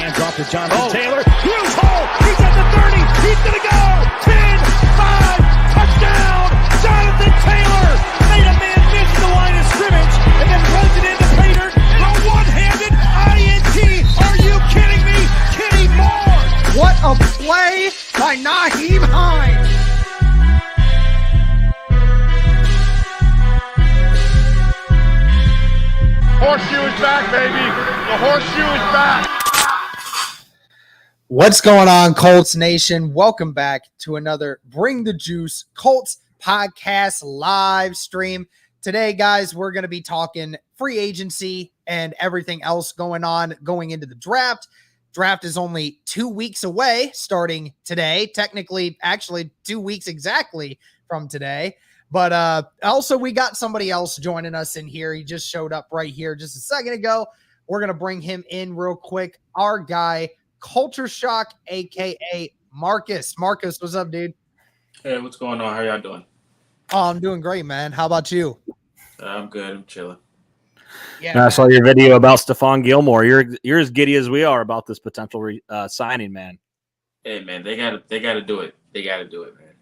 hands off to Jonathan Taylor. Huge hole. He's at the 30. He's going to go. 10, 5, touchdown. Jonathan Taylor made a man miss the line of scrimmage and then runs it into Pater. A one-handed INT. Are you kidding me? Kenny Moore. What a play by Nyheim Hines. Horseshoe is back, baby. The horseshoe is back. What's going on, Colts Nation? Welcome back to another Bring the Juice Colts podcast live stream. Today, guys, we're going to be talking free agency and everything else going on going into the draft. Draft is only 2 weeks away starting today. Technically, actually 2 weeks exactly from today. But also we got somebody else joining us in here. He just showed up right here just a second ago. We're going to bring him in real quick. Our guy, Culture Shock, a.k.a. Marcus. Marcus, what's up, dude? Hey, what's going on? How y'all doing? Oh, I'm doing great, man. How about you? I'm good. I'm chilling. Yeah, I saw your video about Stephon Gilmore. You're as giddy as we are about this potential signing, man. Hey, man, they gotta do it. They gotta do it, man.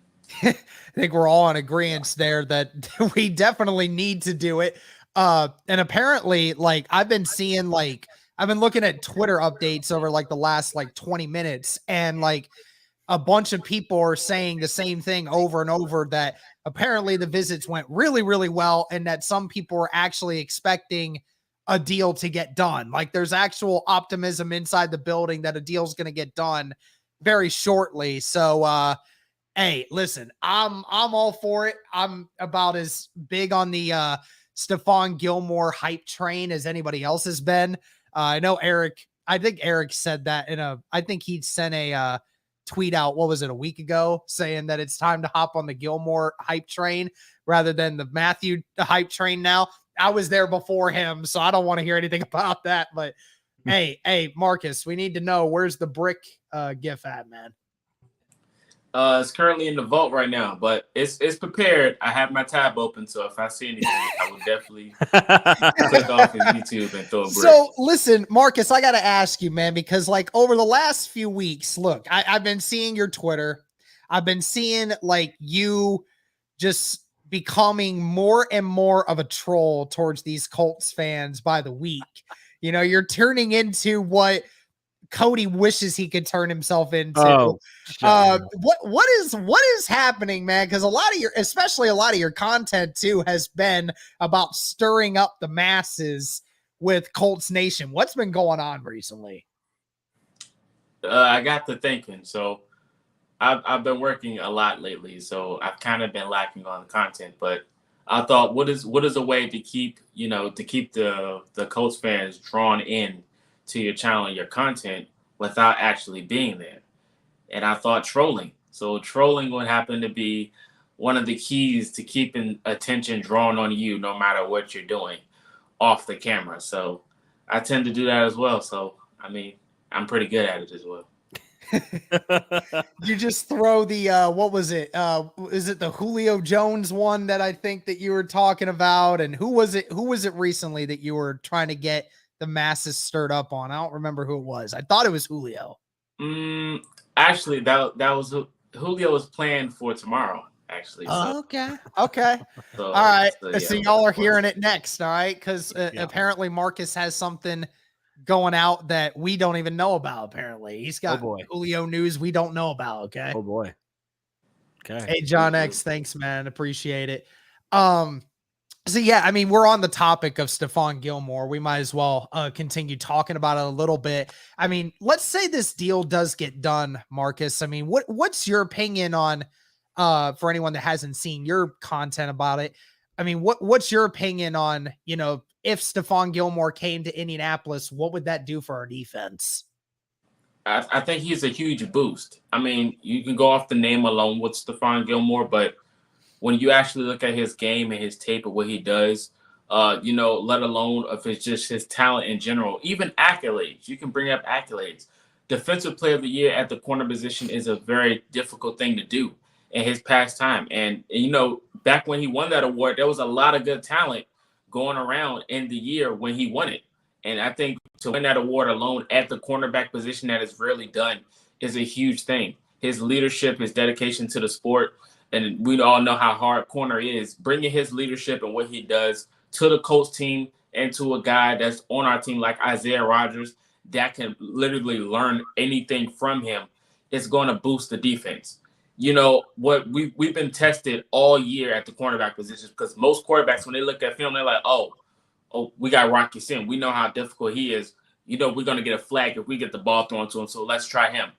I think we're all in agreement there that we definitely need to do it. And apparently, like, I've been looking at Twitter updates over like the last 20 minutes, and like a bunch of people are saying the same thing over and over, that apparently the visits went really, really well, and that some people are actually expecting a deal to get done. Like, there's actual optimism inside the building that a deal's going to get done very shortly. So, hey, listen, I'm all for it. I'm about as big on the Stephon Gilmore hype train as anybody else has been. I know I think Eric said that I think he sent a tweet out, what was it, a week ago, saying that it's time to hop on the Gilmore hype train rather than the Matthew hype train now. I was there before him, so I don't want to hear anything about that. But hey, Marcus, we need to know, where's the brick gif at, man? It's currently in the vault right now, but it's prepared. I have my tab open, so if I see anything, I will definitely click off his YouTube and throw a brick. So listen, Marcus, I got to ask you, man, because like over the last few weeks, look, I've been seeing your Twitter. I've been seeing like you just becoming more and more of a troll towards these Colts fans by the week. You know, you're turning into what Cody wishes he could turn himself into. What is happening, man? Because especially a lot of your content too has been about stirring up the masses with Colts Nation. What's been going on recently? I got to thinking. So I've been working a lot lately, so I've kind of been lacking on content. But I thought, what is a way to keep the Colts fans drawn in to your channel and your content without actually being there? And I thought trolling. So trolling would happen to be one of the keys to keeping attention drawn on you no matter what you're doing off the camera. So I tend to do that as well. So, I mean, I'm pretty good at it as well. You just throw the what was it? Is it the Julio Jones one that I think that you were talking about? And who was it recently that you were trying to get the masses stirred up on? I don't remember who it was. I thought it was Julio. Actually, that was Julio was planned for tomorrow. Actually, so. Okay. So, all right. So y'all are hearing it next. All right, because apparently Marcus has something going out that we don't even know about. Apparently, he's got Julio news we don't know about. Okay. Oh boy. Okay. Hey, John X, thanks, man. Appreciate it. So, yeah, I mean, we're on the topic of Stephon Gilmore. We might as well continue talking about it a little bit. I mean, let's say this deal does get done, Marcus. I mean, what's your opinion on, for anyone that hasn't seen your content about it? I mean, what's your opinion on, if Stephon Gilmore came to Indianapolis, what would that do for our defense? I think he's a huge boost. I mean, you can go off the name alone with Stephon Gilmore, but when you actually look at his game and his tape of what he does, let alone if it's just his talent in general, even accolades, you can bring up accolades. Defensive Player of the Year at the corner position is a very difficult thing to do in his past time. And back when he won that award, there was a lot of good talent going around in the year when he won it. And I think to win that award alone at the cornerback position that is rarely done is a huge thing. His leadership, his dedication to the sport, and we all know how hard corner is. Bringing his leadership and what he does to the Colts team and to a guy that's on our team like Isaiah Rodgers that can literally learn anything from him is going to boost the defense. You know, what we've been tested all year at the cornerback position because most quarterbacks, when they look at film, they're like, oh, we got Rocky Sin. We know how difficult he is. You know, we're going to get a flag if we get the ball thrown to him, so let's try him.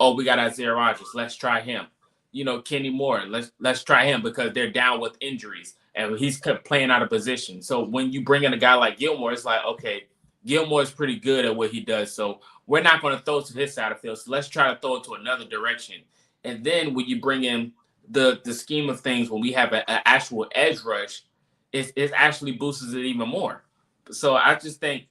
Oh, we got Isaiah Rodgers. Let's try him. You know, Kenny Moore. Let's try him because they're down with injuries and he's kept playing out of position. So when you bring in a guy like Gilmore, it's like, okay, Gilmore is pretty good at what he does. So we're not going to throw it to his side of the field. So let's try to throw it to another direction. And then when you bring in the scheme of things, when we have an actual edge rush, it actually boosts it even more. So I think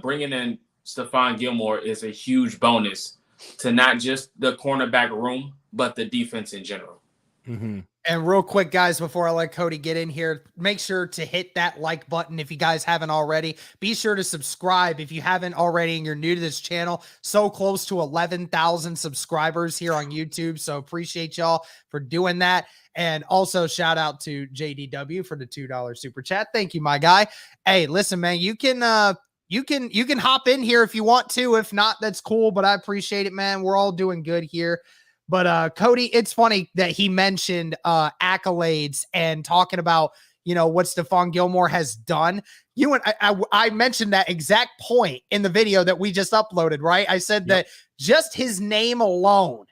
bringing in Stephon Gilmore is a huge bonus to not just the cornerback room, but the defense in general. Mm-hmm. And real quick, guys, before I let Cody get in here, make sure to hit that like button if you guys haven't already. Be sure to subscribe if you haven't already and you're new to this channel. So close to 11,000 subscribers here on YouTube. So appreciate y'all for doing that. And also shout out to JDW for the $2 super chat. Thank you, my guy. Hey, listen, man, you can hop in here if you want to. If not, that's cool, but I appreciate it, man. We're all doing good here. But Cody, it's funny that he mentioned accolades and talking about, you know, what Stephon Gilmore has done. You and I mentioned that exact point in the video that we just uploaded, right? I said that just his name alone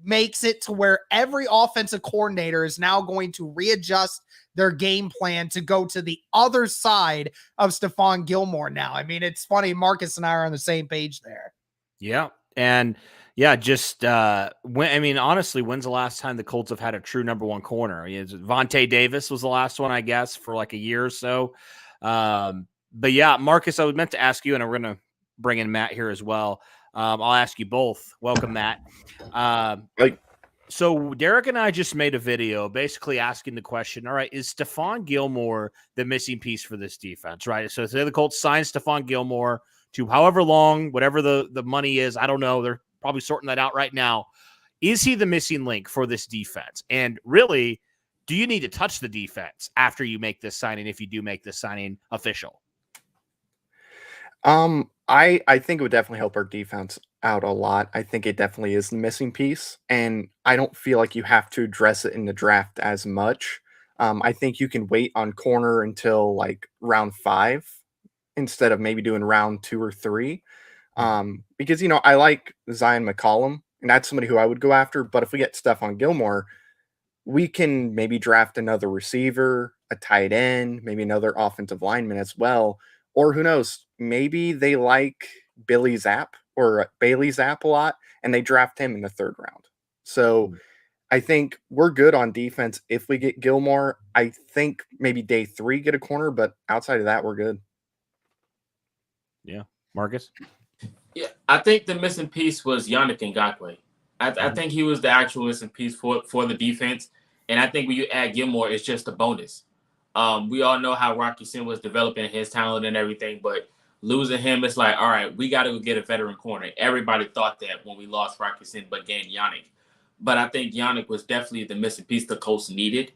makes it to where every offensive coordinator is now going to readjust their game plan to go to the other side of Stephon Gilmore now. I mean, it's funny. Marcus and I are on the same page there. Yeah. And yeah, just honestly, when's the last time the Colts have had a true number one corner? Vontae Davis was the last one, I guess, for like a year or so. But yeah, Marcus, I was meant to ask you, and we're going to bring in Matt here as well. I'll ask you both. Welcome, Matt. So Derek and I just made a video basically asking the question, all right, is Stephon Gilmore the missing piece for this defense, right? So say the Colts sign Stephon Gilmore to however long, whatever the money is, I don't know. They're probably sorting that out right now. Is he the missing link for this defense? And really, do you need to touch the defense after you make this signing, if you do make this signing official? I think it would definitely help our defense out a lot. I think it definitely is the missing piece, and I don't feel like you have to address it in the draft as much. I think you can wait on corner until like round 5 instead of maybe doing round 2 or 3. Because, you know, I like Zion McCollum, and that's somebody who I would go after. But if we get Stephon Gilmore, we can maybe draft another receiver, a tight end, maybe another offensive lineman as well. Or who knows, maybe they like Bailey Zapp a lot, and they draft him in the 3rd round. So I think we're good on defense if we get Gilmore. I think maybe day 3 get a corner, but outside of that, we're good. Yeah. Marcus? Yeah, I think the missing piece was Yannick Ngakoue. I think he was the actual missing piece for the defense. And I think when you add Gilmore, it's just a bonus. We all know how Rocky Sin was developing his talent and everything, but losing him, it's like, all right, we got to go get a veteran corner. Everybody thought that when we lost Rocky Sin, but gained Yannick. But I think Yannick was definitely the missing piece the Colts needed.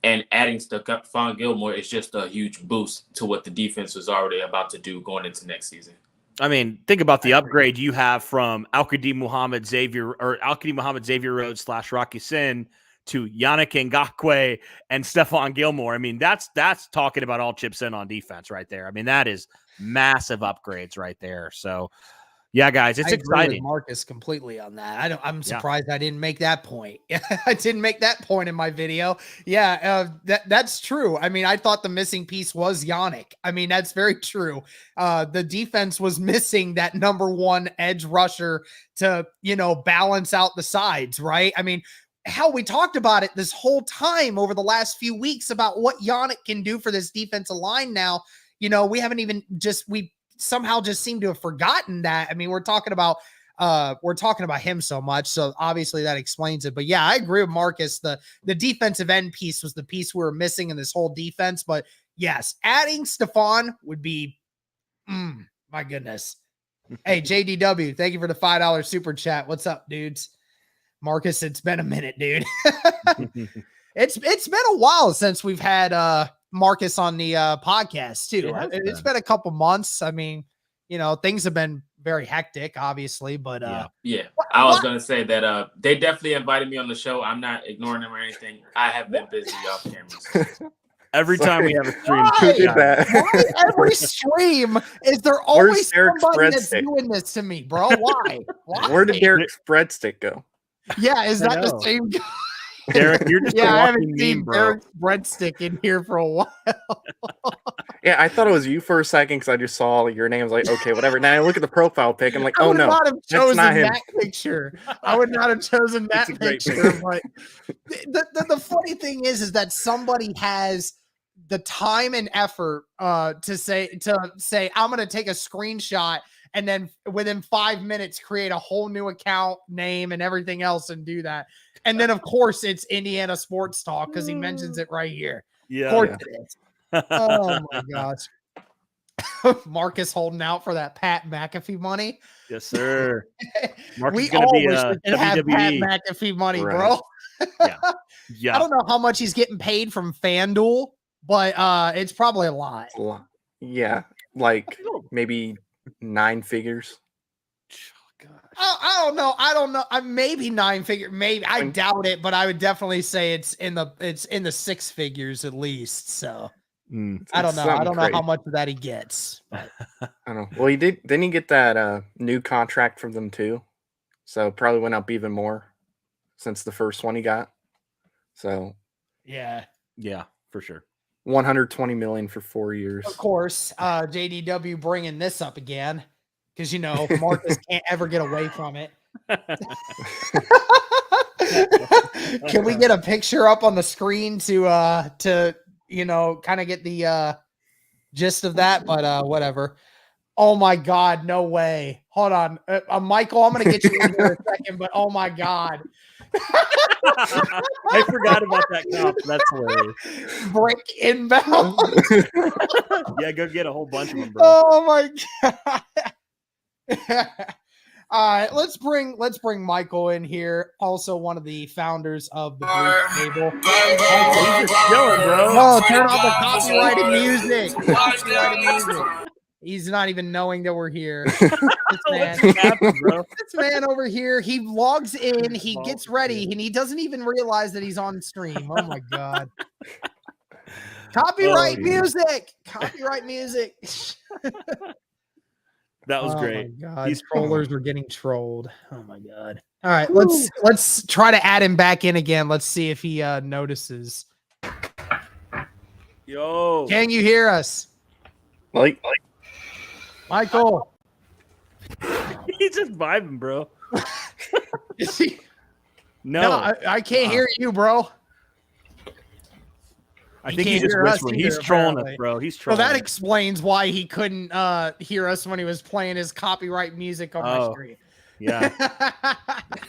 And adding Stephon Gilmore is just a huge boost to what the defense was already about to do going into next season. I mean, think about the upgrade you have from Al-Qadim Muhammad Xavier Rhodes / Rocky Sin to Yannick Ngakoue and Stephon Gilmore. I mean, that's talking about all chips in on defense right there. I mean, that is massive upgrades right there. So, yeah, guys, it's exciting. Marcus completely on that. I'm surprised I didn't make that point. I didn't make that point in my video. Yeah, that's true. I mean, I thought the missing piece was Yannick. I mean, that's very true. The defense was missing that number 1 edge rusher to, you know, balance out the sides, right? I mean, hell, we talked about it this whole time over the last few weeks about what Yannick can do for this defensive line now. You know, we haven't even we somehow just seem to have forgotten that. I mean, we're talking about him so much. So obviously that explains it. But yeah, I agree with Marcus. The defensive end piece was the piece we were missing in this whole defense. But yes, adding Stephon would be My goodness. Hey, JDW, thank you for the $5 super chat. What's up, dudes? Marcus, it's been a minute, dude. It's been a while since we've had Marcus on the podcast too. It's been a couple months. I mean, things have been very hectic, obviously, but yeah. I was gonna say that they definitely invited me on the show. I'm not ignoring them or anything. I have been busy off cameras. Every time we have a stream, Who did that? Why every stream is there always somebody that's doing this to me, bro? Why? Where did Derek's breadstick go? Yeah, is that the same guy? Derek, you're just I haven't seen Derek's breadstick in here for a while. Yeah, I thought it was you for a second because I just saw your name. I was like, okay, whatever. Now I look at the profile pic. I'm like, oh no, not have chosen that's not him. that picture. I would not have chosen that picture. But the funny thing is that somebody has the time and effort to say I'm going to take a screenshot and then within 5 minutes create a whole new account name and everything else and do that. And then of course it's Indiana Sports Talk because he mentions it right here. Yeah, of course it is. Oh my gosh. Marcus holding out for that Pat McAfee money. Yes, sir. We all wish we could have Pat McAfee money, bro. Yeah. I don't know how much he's getting paid from FanDuel, but it's probably a lot. Yeah, like maybe 9 figures. I don't know. Maybe 9 figure. Maybe I doubt it, but I would definitely say it's in the 6 figures at least. So I don't know. I don't know how much of that he gets. I don't know. Well, he did. Didn't he get that new contract from them too? So probably went up even more since the first one he got. So yeah, for sure. $120 million for 4 years. Of course, JDW bringing this up again because Marcus can't ever get away from it. Can we get a picture up on the screen to kind of get the gist of that? But whatever. Oh my God, no way. Hold on, Michael. I'm gonna get you in here in a second, but oh my God. I forgot about that cop. That's hilarious. Break inbound. Yeah, go get a whole bunch of them, bro. Oh my God. All right, let's bring Michael in here. Also, one of the founders of the Blue Table. He's just chilling, bro. No, turn off the copyrighted music. Copyrighted music. He's not even knowing that we're here. This man over here, he logs in, he gets ready, and he doesn't even realize that he's on stream. Oh my God. Copyright music. Copyright music. That was great. My God. These trollers are getting trolled. Oh my God. All right, let's try to add him back in again. Let's see if he notices. Yo. Can you hear us? Like Michael. He's just vibing, bro. Is he? No, I can't hear you, bro. I think he's just whispering. He's trolling us, bro. He's trolling. Well, that explains why he couldn't hear us when he was playing his copyright music on my screen. Yeah.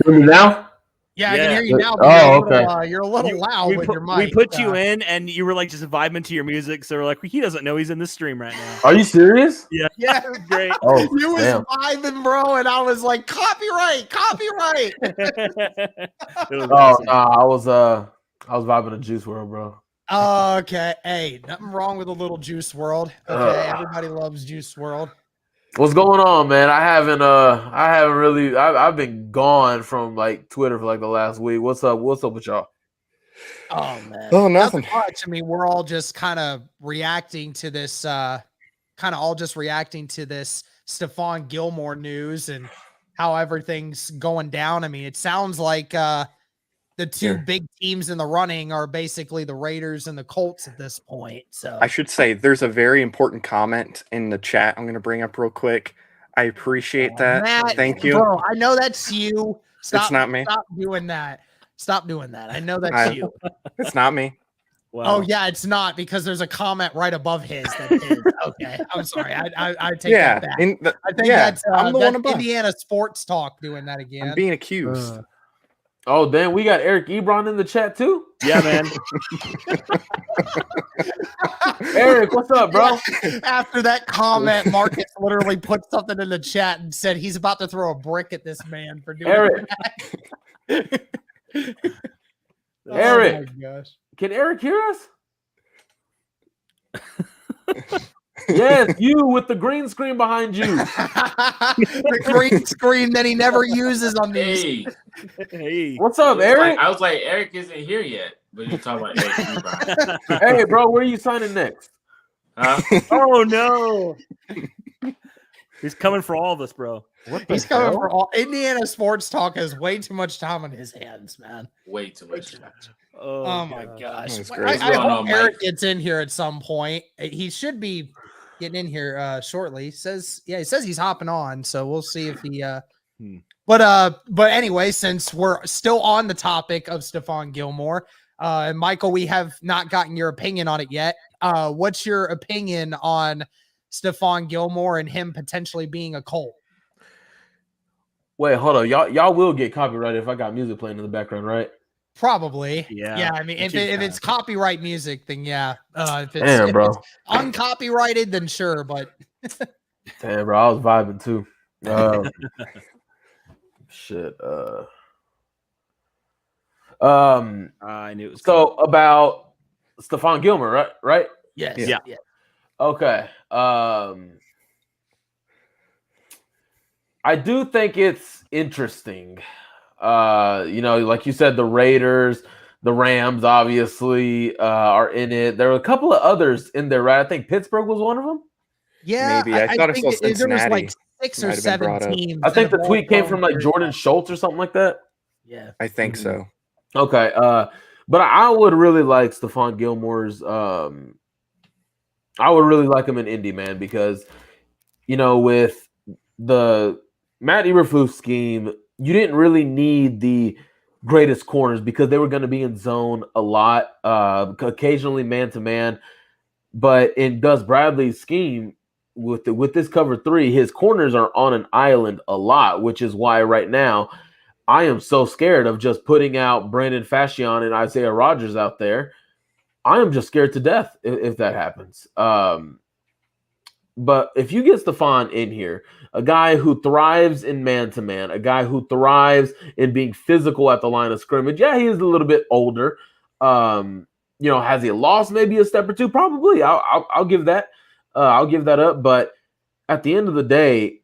Hear me now? Yeah, I can hear you now. Okay. You're a little loud with your mic. We put you in, and you were like just vibing to your music. So we're like, he doesn't know he's in the stream right now. Are you serious? Yeah, it was great. Oh, you was damn. vibing, bro, and I was like, copyright. Awesome. I was vibing to Juice WRLD, bro. Oh, okay. Hey, nothing wrong with a little Juice WRLD. Okay, everybody loves Juice WRLD. What's going on, man? I've been gone from like Twitter for like the last week. What's up with y'all? Oh man. Oh, nothing much. I mean, we're all just kind of reacting to this Stephon Gilmore news and how everything's going down. I mean, it sounds like the two big teams in the running are basically the Raiders and the Colts at this point. So I should say there's a very important comment in the chat I'm going to bring up real quick. I appreciate that. Matt, thank you. Bro, I know that's you. Stop, it's not me. Stop doing that. Stop doing that. I know that's you. It's not me. Wow. Oh, yeah, it's not because there's a comment right above his that is. Okay, I'm sorry. I take that back. I think that's, I'm the one Indiana Sports Talk doing that again. I'm being accused. Oh, then we got Eric Ebron in the chat too. Yeah, man. Eric, what's up, bro? After that comment, Marcus literally put something in the chat and said he's about to throw a brick at this man for doing Eric. that. Eric. Oh my gosh. Can Eric hear us? Yes, you with the green screen behind you. The green screen that he never uses on these. Hey. What's up, Eric? I was like, Eric isn't here yet, but you're talking about Eric Ebron. Hey, bro, where are you signing next? Huh? Oh no. He's coming for all of us, bro. He's coming for all. Indiana sports talk has way too much time on his hands, man. Way too much. Oh my gosh. That's great. I What's going hope on, Eric Mike? gets in here at some point. He should be getting in here shortly. He says he's hopping on, so we'll see if he But anyway, since we're still on the topic of Stephon Gilmore, and Michael, we have not gotten your opinion on it yet. What's your opinion on Stephon Gilmore and him potentially being a Colt? Wait, hold on. Y'all will get copyrighted if I got music playing in the background, right? Probably. Yeah. I mean, if it's copyright music, then yeah. If it's, Damn, if bro. it's uncopyrighted, then sure. But Damn, bro. I was vibing too. Shit. I knew it was So about Stephon Gilmore, right? yes, Yeah. Okay. I do think it's interesting. Like you said, the Raiders, the Rams, obviously, are in it. There were a couple of others in there, right? I think Pittsburgh was one of them. Yeah, Maybe. I thought I think saw there was Cincinnati. like 6 or Might have been brought 7 up. teams. I think that the have tweet all came from like gone Jordan through. Schultz or something like that. Yeah, I think so. Okay. But I would really like Stephon Gilmore's. I would really like him in Indy, man, because with the Matt Eberflus scheme, you didn't really need the greatest corners because they were going to be in zone a lot, occasionally man to man. But in Gus Bradley's scheme, with this cover 3, his corners are on an island a lot, which is why right now I am so scared of just putting out Brandon Fashion and Isaiah Rodgers out there. I am just scared to death if that happens. But if you get Stephon in here, a guy who thrives in man-to-man, a guy who thrives in being physical at the line of scrimmage, yeah, he is a little bit older. Has he lost maybe a step or two? Probably. I'll give that. I'll give that up. But at the end of the day,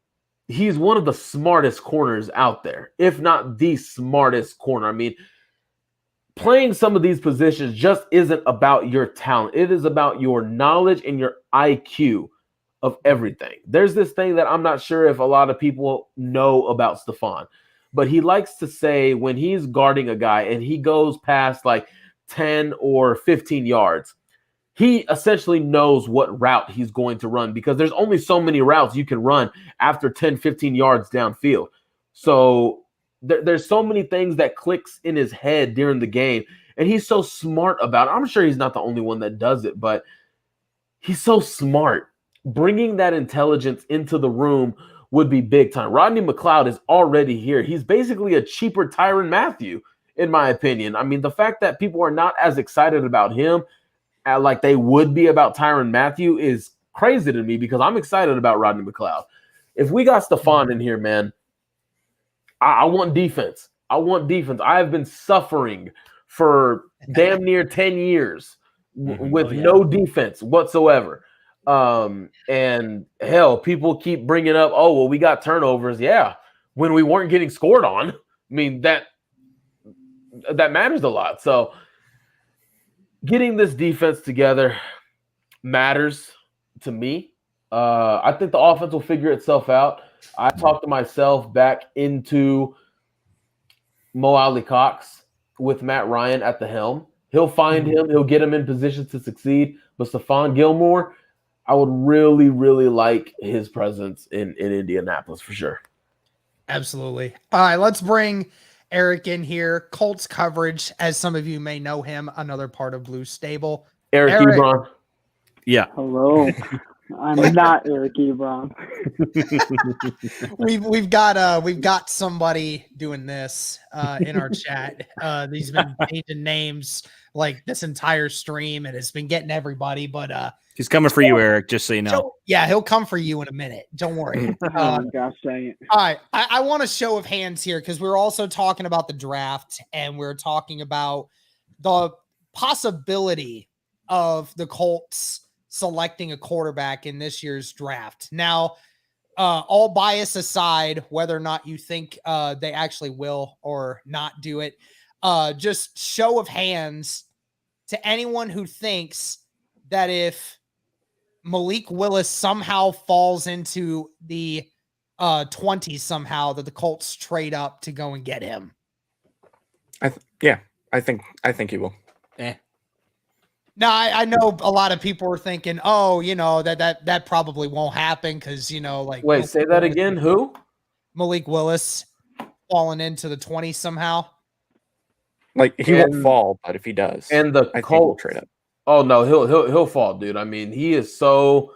he's one of the smartest corners out there, if not the smartest corner. I mean, playing some of these positions just isn't about your talent. It is about your knowledge and your IQ of everything. There's this thing that I'm not sure if a lot of people know about Stephon, but he likes to say when he's guarding a guy and he goes past like 10 or 15 yards, he essentially knows what route he's going to run because there's only so many routes you can run after 10, 15 yards downfield. So there's so many things that clicks in his head during the game, and he's so smart about it. I'm sure he's not the only one that does it, but he's so smart. Bringing that intelligence into the room would be big time. Rodney McLeod is already here. He's basically a cheaper Tyrann Mathieu, in my opinion. I mean, the fact that people are not as excited about him like they would be about Tyrann Mathieu is crazy to me because I'm excited about Rodney McLeod. If we got Stephon in here, man, I want defense. I want defense. I have been suffering for damn near 10 years with no defense whatsoever. And hell, people keep bringing up, oh, well, we got turnovers. Yeah, when we weren't getting scored on. I mean, that matters a lot. So getting this defense together matters to me. I think the offense will figure itself out. I talked to myself back into Mo Alley Cox with Matt Ryan at the helm. He'll find him. He'll get him in position to succeed. But Stephon Gilmore, I would really, really like his presence in Indianapolis for sure. Absolutely. All right, let's bring Eric in here. Colts coverage, as some of you may know him, another part of Blue Stable. Eric Ebron. Yeah. Hello. I'm not Eric Ebron. We've got somebody doing this in our chat. He's been changing names like this entire stream, and it's been getting everybody. But He's coming for you, Eric. Just so you know. Yeah, he'll come for you in a minute. Don't worry. Oh gosh, dang it! All right, I want a show of hands here because we're also talking about the draft, and we're talking about the possibility of the Colts selecting a quarterback in this year's draft. Now, all bias aside, whether or not you think they actually will or not do it, just show of hands to anyone who thinks that if Malik Willis somehow falls into the 20s somehow, that the Colts trade up to go and get him. I think he will. Now, I know a lot of people are thinking, oh, that probably won't happen because, like. Wait, say that again. Who? Malik Willis falling into the 20s somehow. Like, he won't fall, but if he does, and the Colts trade up. Oh no, he'll fall, dude. I mean, he is so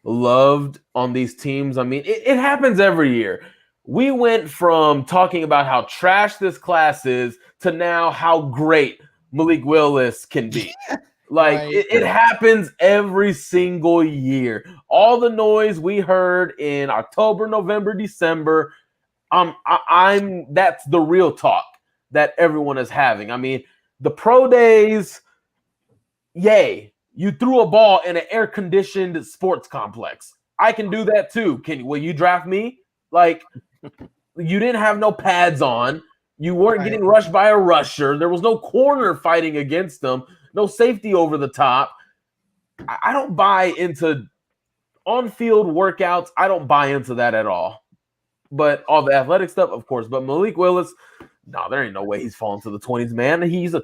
loved on these teams. I mean, it happens every year. We went from talking about how trash this class is to now how great Malik Willis can be. Like Right. it happens every single year. All the noise we heard in October, November, December, that's the real talk that everyone is having. I mean, the pro days, yay, you threw a ball in an air-conditioned sports complex. I can do that too. Will you draft me? Like, you didn't have no pads on. You weren't getting rushed by a rusher. There was no corner fighting against them. No safety over the top. I don't buy into on-field workouts. I don't buy into that at all. But all the athletic stuff, of course. But Malik Willis, no, there ain't no way he's falling to the 20s, man. He's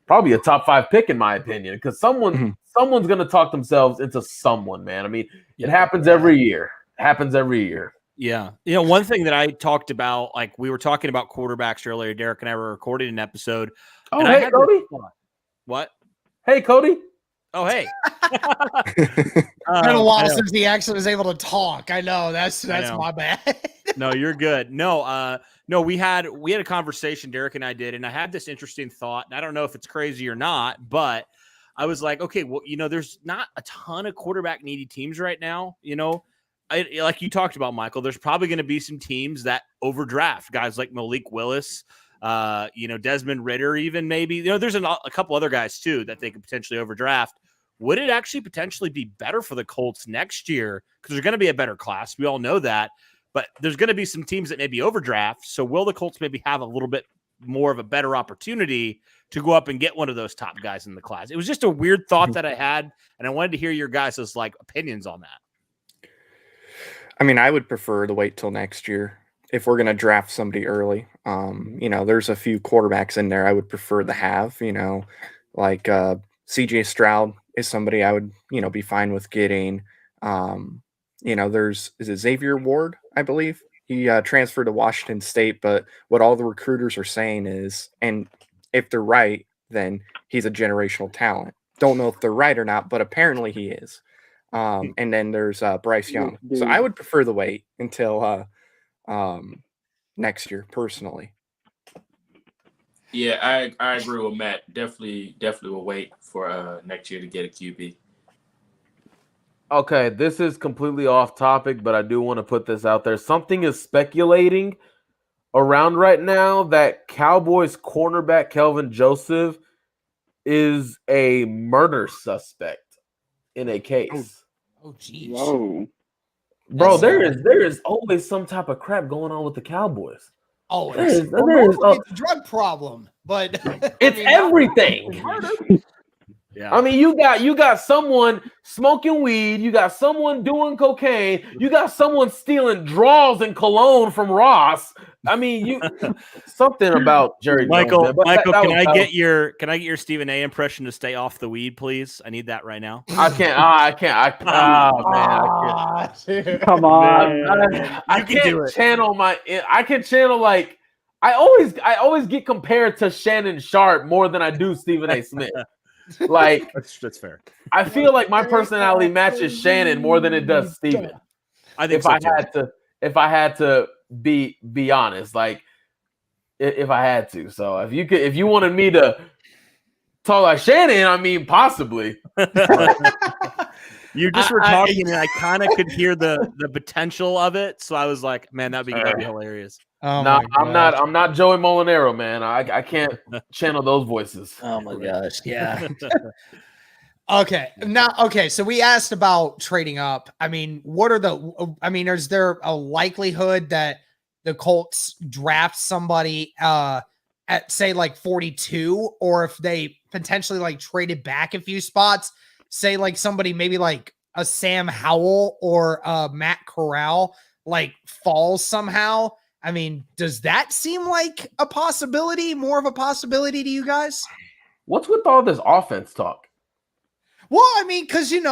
probably a top 5 pick in my opinion, because someone's going to talk themselves into someone, man. I mean, it happens every year. Yeah. One thing that I talked about, like we were talking about quarterbacks earlier, Derek and I were recording an episode. Oh, hey, Cody. What? Hey, Cody. Oh, hey. It's been a while since he actually was able to talk. I know. That's my bad. No, you're good. No, we had a conversation, Derek and I did, and I had this interesting thought. And I don't know if it's crazy or not, but I was like, okay, well, there's not a ton of quarterback needy teams right now. Like you talked about, Michael, there's probably going to be some teams that overdraft guys like Malik Willis, Desmond Ridder, even maybe, there's a couple other guys too that they could potentially overdraft. Would it actually potentially be better for the Colts next year? Because there's going to be a better class. We all know that, but there's going to be some teams that maybe overdraft. So will the Colts maybe have a little bit more of a better opportunity to go up and get one of those top guys in the class? It was just a weird thought that I had, and I wanted to hear your guys' opinions on that. I mean, I would prefer to wait till next year if we're going to draft somebody early. There's a few quarterbacks in there I would prefer to have, like CJ Stroud is somebody I would, be fine with getting. Is it Xavier Ward, I believe? He transferred to Washington State, but what all the recruiters are saying is, and if they're right, then he's a generational talent. Don't know if they're right or not, but apparently he is. And then there's Bryce Young. So I would prefer to wait until next year, personally. Yeah, I agree with Matt. Definitely will wait for next year to get a QB. Okay, this is completely off topic, but I do want to put this out there. Something is speculating around right now that Cowboys cornerback Kelvin Joseph is a murder suspect in a case. Oh, geez. Whoa. Bro, there is always some type of crap going on with the Cowboys. Oh, It's it's a drug problem, but it's everything. Yeah. I mean, you got someone smoking weed, you got someone doing cocaine, you got someone stealing draws and cologne from Ross. I mean, something about Jerry Michael, Jones, man. can I get your Stephen A impression to stay off the weed, please? I need that right now. I can't. I can't. Come on. I can't channel my. I can channel like. I always get compared to Shannon Sharp more than I do Stephen A. Smith. Like, That's fair. I feel like my personality matches Shannon more than it does Steven. I think If I had to be honest, like if I had to. So if you wanted me to talk like Shannon, I mean possibly. You just were talking, and I kind of could hear the potential of it. So I was like, man, that'd be hilarious. Oh No, my I'm not Joey Molinaro, man. I can't channel those voices. Oh my gosh. Yeah. Okay. So we asked about trading up. I mean, is there a likelihood that the Colts draft somebody at say like 42, or if they potentially like traded back a few spots, say like somebody maybe like a Sam Howell or Matt Corral like falls somehow? I mean, does that seem like a possibility, more of a possibility to you guys? What's with all this offense talk? Well, I mean, because we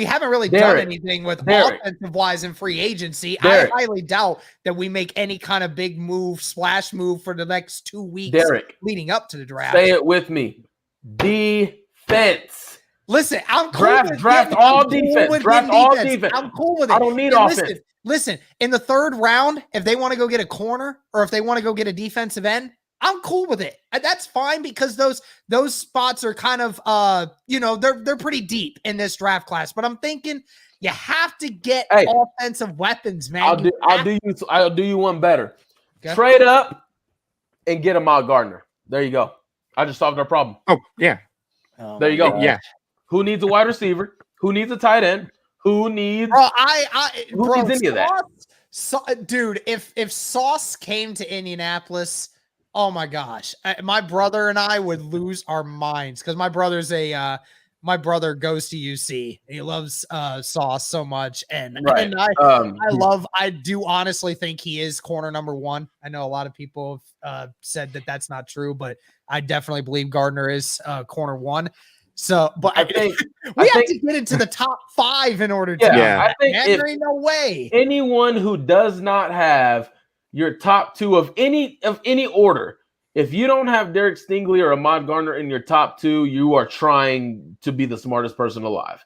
haven't really done anything with offensive wise in free agency. I highly doubt that we make any kind of big move, splash move for the next 2 weeks leading up to the draft. Say it with me. Defense. Listen, I'm cool draft all defense. Draft all defense. I'm cool with it. I don't need offense. Listen, in the third round, if they want to go get a corner or if they want to go get a defensive end, I'm cool with it. That's fine because those spots are kind of they're pretty deep in this draft class. But I'm thinking you have to get offensive weapons, man. I'll do you one better. Okay. Trade up and get Ahmad Gardner. There you go. I just solved our problem. Oh yeah. There you go. Gosh. Yeah. Who needs a wide receiver? Who needs a tight end? Who needs? Who needs any of that? Dude, if Sauce came to Indianapolis, oh my gosh, my brother and I would lose our minds because my brother goes to UC. He loves Sauce so much, and I do honestly think he is corner number one. I know a lot of people have said that that's not true, but I definitely believe Gardner is corner one. So, but I think we have to get into the top 5 in order to. Yeah, I think there ain't no way. Anyone who does not have your top 2 of any order, if you don't have Derek Stingley or Ahmad Gardner in your top 2, you are trying to be the smartest person alive.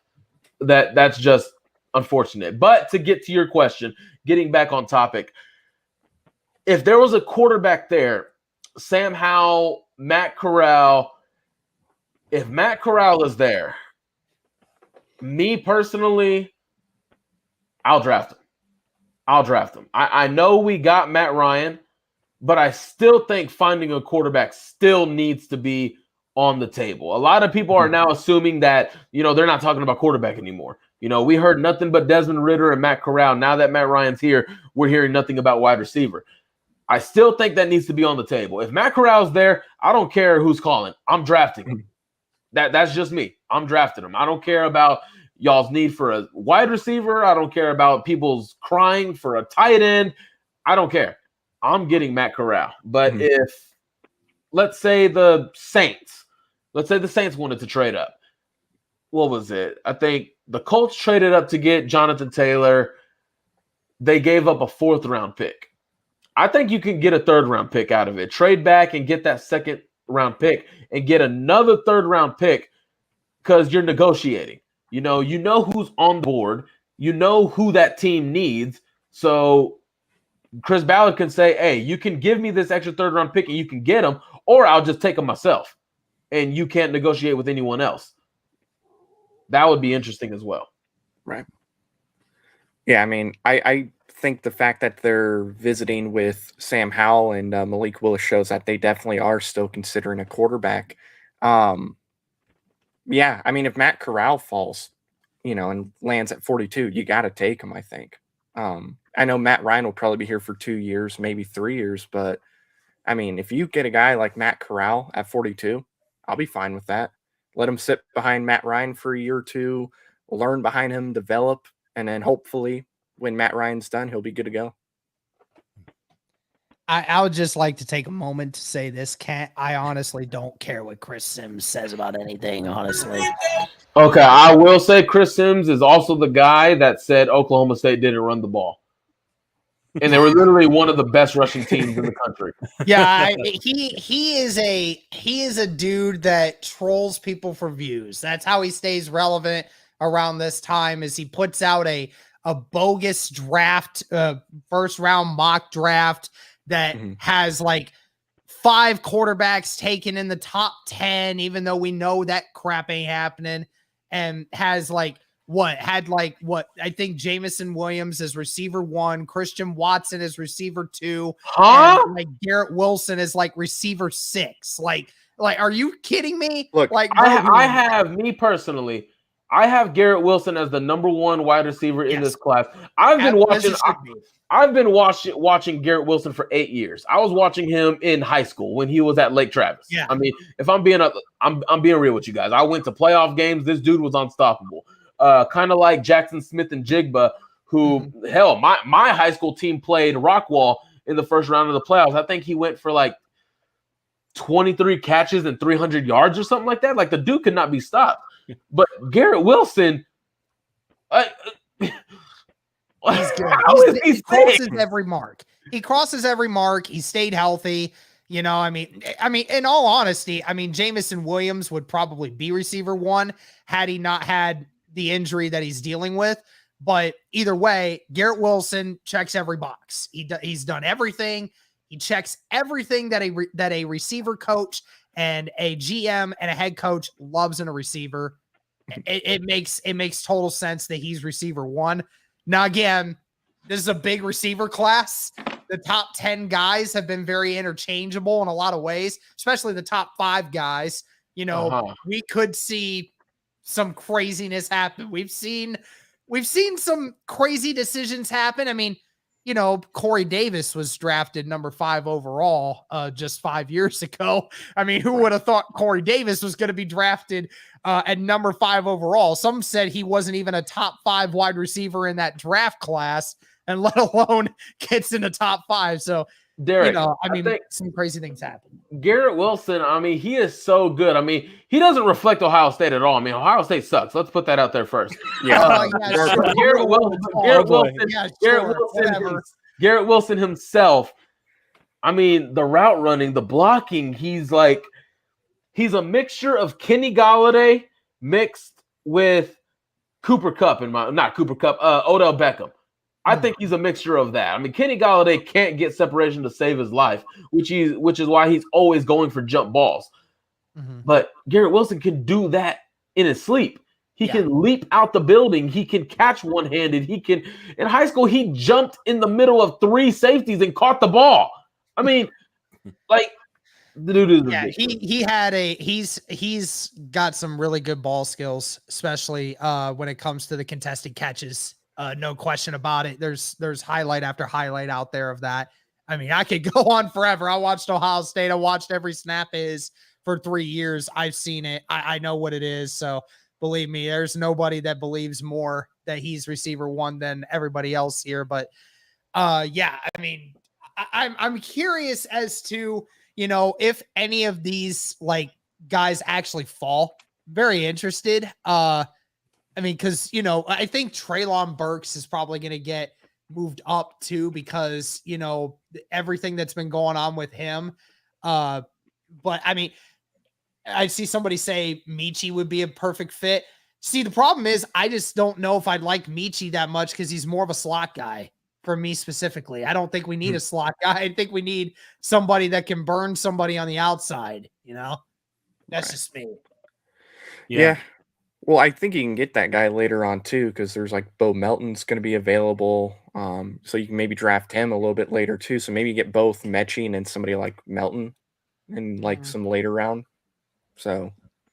That's just unfortunate. But to get to your question, getting back on topic, if there was a quarterback there, Sam Howell, Matt Corral. If Matt Corral is there, me personally, I'll draft him. I know we got Matt Ryan, but I still think finding a quarterback still needs to be on the table. A lot of people are now assuming that, they're not talking about quarterback anymore. We heard nothing but Desmond Ridder and Matt Corral. Now that Matt Ryan's here, we're hearing nothing about wide receiver. I still think that needs to be on the table. If Matt Corral's there, I don't care who's calling. I'm drafting him. That's just me. I'm drafting him. I don't care about y'all's need for a wide receiver. I don't care about people's crying for a tight end. I don't care. I'm getting Matt Corral. But if, let's say the Saints wanted to trade up. What was it? I think the Colts traded up to get Jonathan Taylor. They gave up a 4th round pick. I think you can get a 3rd round pick out of it. Trade back and get that 2nd round pick and get another 3rd round pick because you're negotiating. You know who's on board. You know who that team needs. So Chris Ballard can say, hey, you can give me this extra 3rd round pick and you can get him, or I'll just take him myself and you can't negotiate with anyone else. That would be interesting as well. Right. Yeah, I mean, I think the fact that they're visiting with Sam Howell and Malik Willis shows that they definitely are still considering a quarterback. Yeah, I mean, if Matt Corral falls, and lands at 42, you got to take him, I think. I know Matt Ryan will probably be here for 2 years, maybe 3 years, but I mean, if you get a guy like Matt Corral at 42, I'll be fine with that. Let him sit behind Matt Ryan for a year or two, learn behind him, develop, and then hopefully when Matt Ryan's done, he'll be good to go. I would just like to take a moment to say this. I honestly don't care what Chris Sims says about anything, honestly. Okay, I will say Chris Sims is also the guy that said Oklahoma State didn't run the ball. And they were literally one of the best rushing teams in the country. Yeah, he is a dude that trolls people for views. That's how he stays relevant around this time. Is he puts out a bogus draft, first round mock draft that has like 5 quarterbacks taken in the top 10, even though we know that crap ain't happening, and has I think Jamison Williams as receiver 1, Christian Watson as receiver 2, and like Garrett Wilson as like receiver 6. Like, are you kidding me? Look, like I have Garrett Wilson as the number 1 wide receiver in this class. I've been watching Garrett Wilson for 8 years. I was watching him in high school when he was at Lake Travis. Yeah. I mean, if I'm being real with you guys, I went to playoff games. This dude was unstoppable. Kind of like Jackson Smith and Jigba, who hell, my high school team played Rockwall in the first round of the playoffs. I think he went for like 23 catches and 300 yards or something like that. Like, the dude could not be stopped. But Garrett Wilson, he's good. He crosses every mark. He crosses every mark. He stayed healthy. You know, I mean, in all honesty, I mean, Jamison Williams would probably be receiver 1 had he not had the injury that he's dealing with. But either way, Garrett Wilson checks every box. He's done everything. He checks everything that a receiver coach and a GM and a head coach loves in a receiver. It makes total sense that he's receiver 1. Now, again, this is a big receiver class. The top 10 guys have been very interchangeable in a lot of ways, especially the top 5 guys. You know, we could see some craziness happen. We've seen some crazy decisions happen. I mean, you know, Corey Davis was drafted number 5 overall just 5 years ago. I mean, who would have thought Corey Davis was going to be drafted at number 5 overall? Some said he wasn't even a top 5 wide receiver in that draft class, and let alone gets in the top 5. So, Derek, you know, I mean, some crazy things happen. Garrett Wilson, I mean, he is so good. I mean, he doesn't reflect Ohio State at all. I mean, Ohio State sucks. Let's put that out there first. Yeah. Garrett Wilson himself, I mean, the route running, the blocking, he's a mixture of Kenny Golladay mixed with Odell Beckham. I think he's a mixture of that. I mean, Kenny Golladay can't get separation to save his life, which is why he's always going for jump balls. But Garrett Wilson can do that in his sleep. He can leap out the building. He can catch one-handed. In high school, he jumped in the middle of 3 safeties and caught the ball. I mean, like, the dude is ridiculous. He's got some really good ball skills, especially when it comes to the contested catches. No question about it. There's highlight after highlight out there of that. I mean, I could go on forever. I watched Ohio State. I watched every snap for 3 years. I've seen it. I know what it is. So believe me, there's nobody that believes more that he's receiver 1 than everybody else here. But yeah, I mean, I'm curious as to, you know, if any of these like guys actually fall. Very interested. I mean, because, you know, I think Treylon Burks is probably going to get moved up too because, you know, everything that's been going on with him. But I mean, I see somebody say Michi would be a perfect fit. See, the problem is I just don't know if I'd like Michi that much because he's more of a slot guy for me specifically. I don't think we need a slot guy. I think we need somebody that can burn somebody on the outside, you know? That's just me. Yeah. Well, I think you can get that guy later on too, because there's like Bo Melton's going to be available. So you can maybe draft him a little bit later too. So maybe you get both Mechie and somebody like Melton in like some later round. So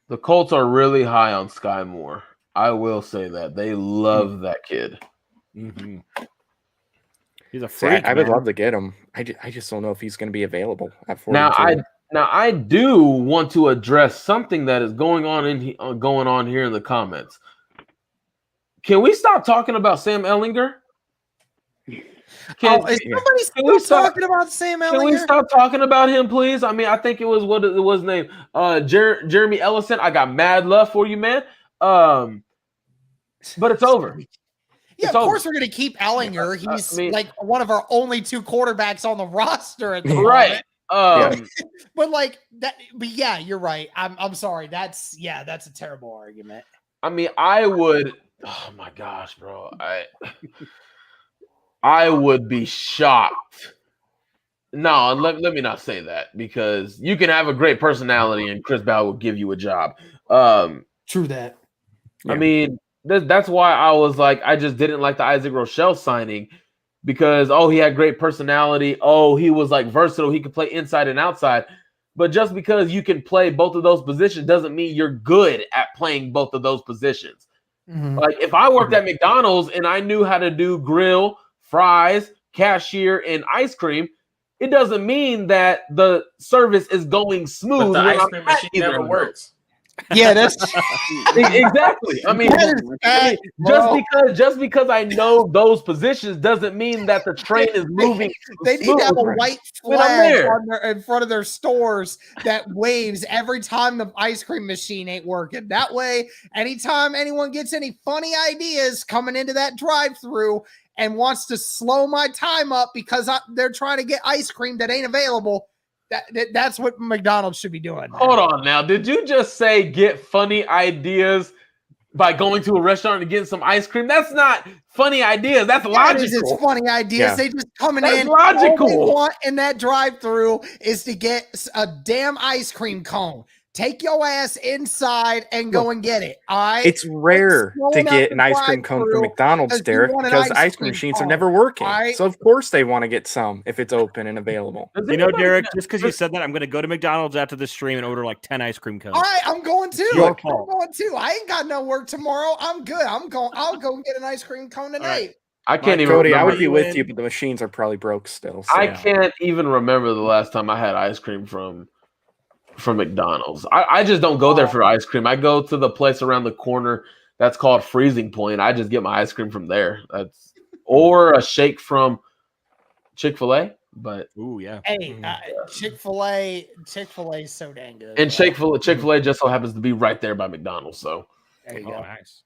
the Colts are really high on Sky Moore. I will say that they love that kid. He's a freak. I would love to get him. I just don't know if he's going to be available at 42. Now I do want to address something that is going on here in the comments. Can we stop talking about Sam Ehlinger? Is somebody still talking about Sam Ehlinger? Can we stop talking about him, please? I mean, I think it was what it was named. Jeremy Ellison. I got mad love for you, man. But it's over. Yeah, of course we're going to keep Ellinger. He's like one of our only 2 quarterbacks on the roster at the moment. But like that. But yeah, you're right. I'm sorry. That's a terrible argument. I mean, I would. Oh my gosh, bro. I would be shocked. No, let me not say that, because you can have a great personality and Chris Ballard will give you a job. True that. I mean, that's why I was like, I just didn't like the Isaac Rochelle signing, because he had great personality. He was like versatile. He could play inside and outside. But just because you can play both of those positions doesn't mean you're good at playing both of those positions. Mm-hmm. Like if I worked at McDonald's and I knew how to do grill, fries, cashier, and ice cream, it doesn't mean that the service is going smooth. But the ice cream machine never works. Yeah, that's exactly. I mean, just because I know those positions doesn't mean that the train is moving. They need to have a white flag in front of their stores that waves every time the ice cream machine ain't working. That way, anytime anyone gets any funny ideas coming into that drive-through and wants to slow my time up because they're trying to get ice cream that ain't available, that's what McDonald's should be doing. Hold on now. Did you just say get funny ideas by going to a restaurant and getting some ice cream? That's not funny ideas. That's logical. It's funny ideas. Yeah. They just coming in. Logical. All they want in that drive-through is to get a damn ice cream cone. Take your ass inside and go and get it. All right. It's rare to get an ice cream cone from McDonald's, Derek, because ice cream machines are never working. Right? So of course they want to get some if it's open and available. You know, Derek, just because you said that, I'm going to go to McDonald's after the stream and order like 10 ice cream cones. All right, I'm going too. I ain't got no work tomorrow. I'm good. I'll go and get an ice cream cone tonight. Right. I can't even. Cody, I would be with you, but the machines are probably broke still. So. I can't even remember the last time I had ice cream from McDonald's. I just don't go there for ice cream. I go to the place around the corner that's called Freezing Point. I just get my ice cream from there. Or a shake from Chick-fil-A. But hey, Chick-fil-A is so dang good. And Chick-fil-A just so happens to be right there by McDonald's. So there you go. Nice.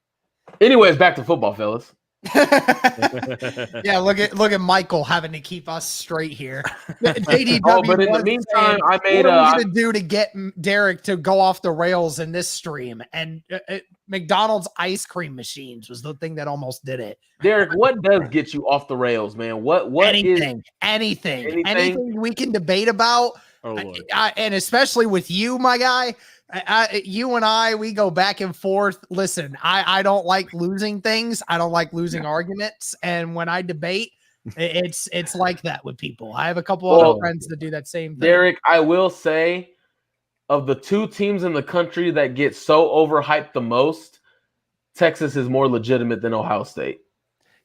Anyways, back to football, fellas. Yeah, look at Michael having to keep us straight here. JDW, but in the meantime, I made what are we gonna do to get Derek to go off the rails in this stream? And McDonald's ice cream machines was the thing that almost did it. Derek, what does get you off the rails, man? What anything we can debate about, and especially with you, my guy. You and I, we go back and forth. Listen, I don't like losing things. I don't like losing arguments. And when I debate, it's like that with people. I have a couple other friends that do that same thing. Derek, I will say, of the 2 teams in the country that get so overhyped the most, Texas is more legitimate than Ohio State.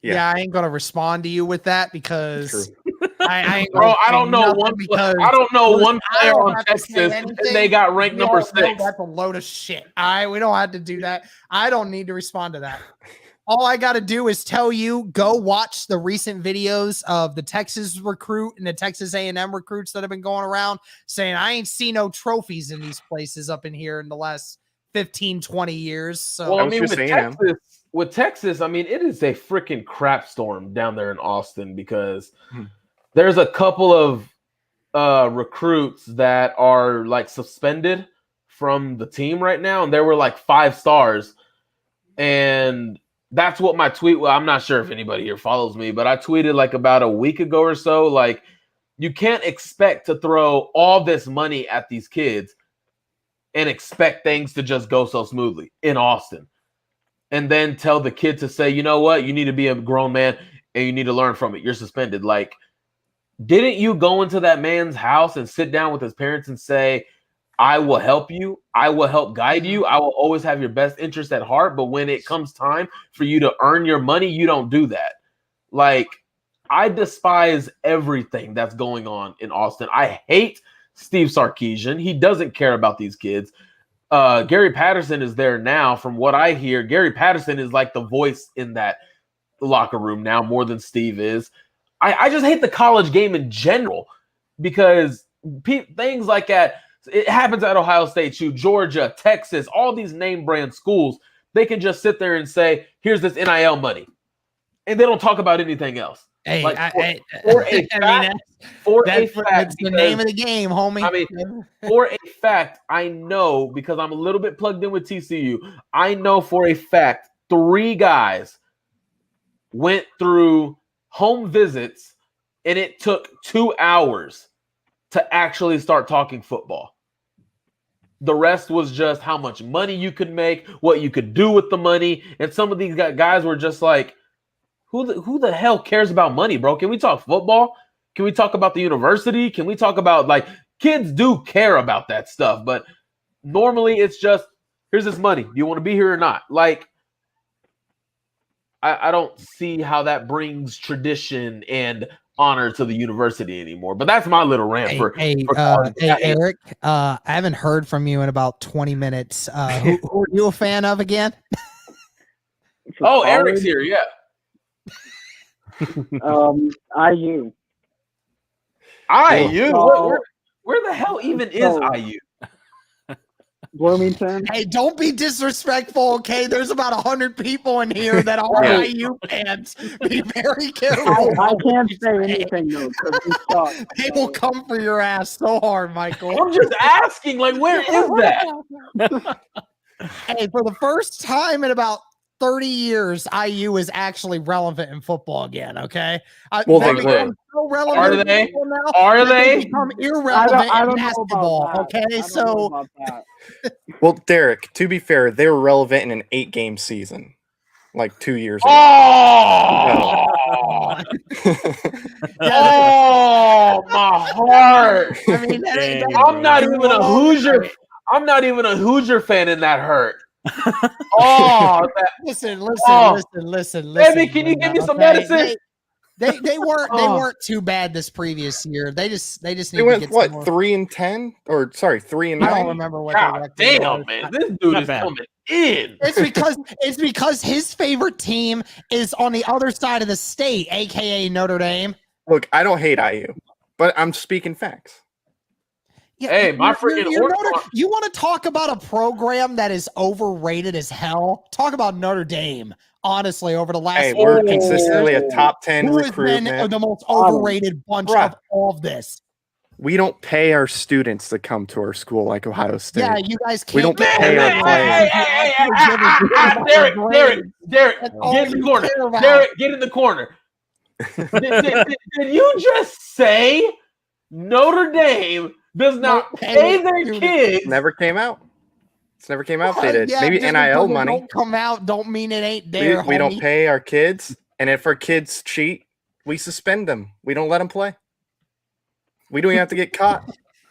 Yeah, I ain't gonna respond to you with that because I don't know one player on Texas and they got ranked number 6. That's a load of shit. We don't have to do that. I don't need to respond to that. All I got to do is tell you, go watch the recent videos of the Texas recruit and the Texas A&M recruits that have been going around saying, I ain't seen no trophies in these places up in here in the last 15, 20 years. So, well, I mean, with Texas, I mean, it is a freaking crap storm down there in Austin because there's a couple of recruits that are like suspended from the team right now, and there were like 5 stars. And that's what my tweet was. I'm not sure if anybody here follows me, but I tweeted like about a week ago or so, like, you can't expect to throw all this money at these kids and expect things to just go so smoothly in Austin. And then tell the kid to say, you know what, you need to be a grown man and you need to learn from it. You're suspended. Like, didn't you go into that man's house and sit down with his parents and say, I will help you. I will help guide you. I will always have your best interest at heart. But when it comes time for you to earn your money, you don't do that. Like, I despise everything that's going on in Austin. I hate Steve Sarkisian. He doesn't care about these kids. Gary Patterson is there now. From what I hear, Gary Patterson is like the voice in that locker room now more than Steve is. I just hate the college game in general because things like that, it happens at Ohio State too, Georgia, Texas, all these name brand schools, they can just sit there and say, here's this NIL money. and they don't talk about anything else. Hey, Like, that's the name of the game, homie. I mean, for a fact, I know because I'm a little bit plugged in with TCU. I know for a fact 3 guys went through home visits, and it took 2 hours to actually start talking football. The rest was just how much money you could make, what you could do with the money, and some of these guys were just like, who the hell cares about money, bro? Can we talk football? Can we talk about the university? Can we talk about, like, kids do care about that stuff, but normally it's just, here's this money. Do you want to be here or not? Like, I don't see how that brings tradition and honor to the university anymore. But that's my little rant for Eric. I haven't heard from you in about 20 minutes. Who are you a fan of again? Oh, Eric's here, yeah. IU. IU? Where the hell even is IU? Bloomington. Hey, don't be disrespectful, okay? There's about 100 people in here that are IU fans. Be very careful. I can't say anything though, because we suck. They will come for your ass so hard, Michael. I'm just asking, like, where is that? Hey, for the first time in about 30 years, IU is actually relevant in football again, okay? Well, they they become so relevant Are in they? football now, Are that they? become irrelevant I in don't know basketball, about that. okay? I don't know about that. Well, Derek, to be fair, they were relevant in an 8-game season, like 2 years ago. Oh, oh, my heart. I mean, I'm not even a Hoosier. I'm not even a Hoosier fan, and that hurt. Oh, listen. Baby, can you give me some medicine? They weren't too bad this previous year. They just need They to went get what, some more. 3-10, or sorry, 3-9. I don't remember what God the record damn, was. man, this dude Not is bad. coming in. It's because his favorite team is on the other side of the state, aka Notre Dame. Look, I don't hate IU, but I'm speaking facts. Yeah, Hey, my freaking you want to talk about a program that is overrated as hell? Talk about Notre Dame. Honestly, over the last Hey, we're 4 consistently years, a top 10 who has been recruitment. the most overrated bunch Bruh. of all of this? We don't pay our students to come to our school like Ohio State. Yeah, you guys can't. We don't get pay our players. Derek, get That's all in the you corner. care about. Derek, get in the corner. Did you just say Notre Dame does not pay their kids? Never came out. It's never came out. They did. Yeah, Maybe just NIL because it money. don't come out don't mean it ain't there. We don't homie. pay our kids, and if our kids cheat, we suspend them. We don't let them play. We don't even have to get caught,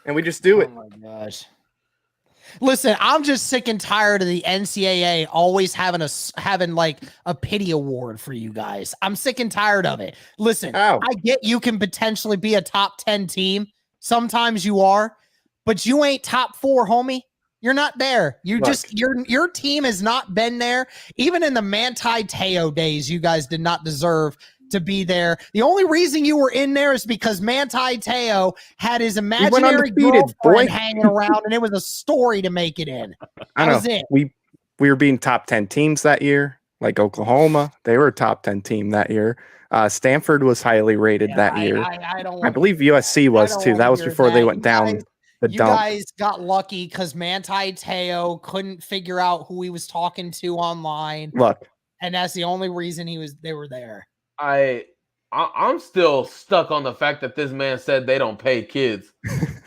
and we just do it. Oh my gosh. Listen, I'm just sick and tired of the NCAA always having like a pity award for you guys. I'm sick and tired of it. Listen, Ow. I get you can potentially be a top 10 team. Sometimes you are, but you ain't top 4, homie. You're not there. You Look. just your team has not been there. Even in the Manti Te'o days, you guys did not deserve to be there. The only reason you were in there is because Manti Te'o had his imaginary undefeated, girlfriend boy. hanging around, and it was a story to make it in. I That know. was it. We were being top 10 teams that year, like Oklahoma. They were a top 10 team that year. Stanford was highly rated that year. I don't. I believe USC was don't too. wanna That was hear before they that. went You down guys- the You dump. guys got lucky because Manti Te'o couldn't figure out who he was talking to online, Look, and that's the only reason they were there. I'm still stuck on the fact that this man said they don't pay kids.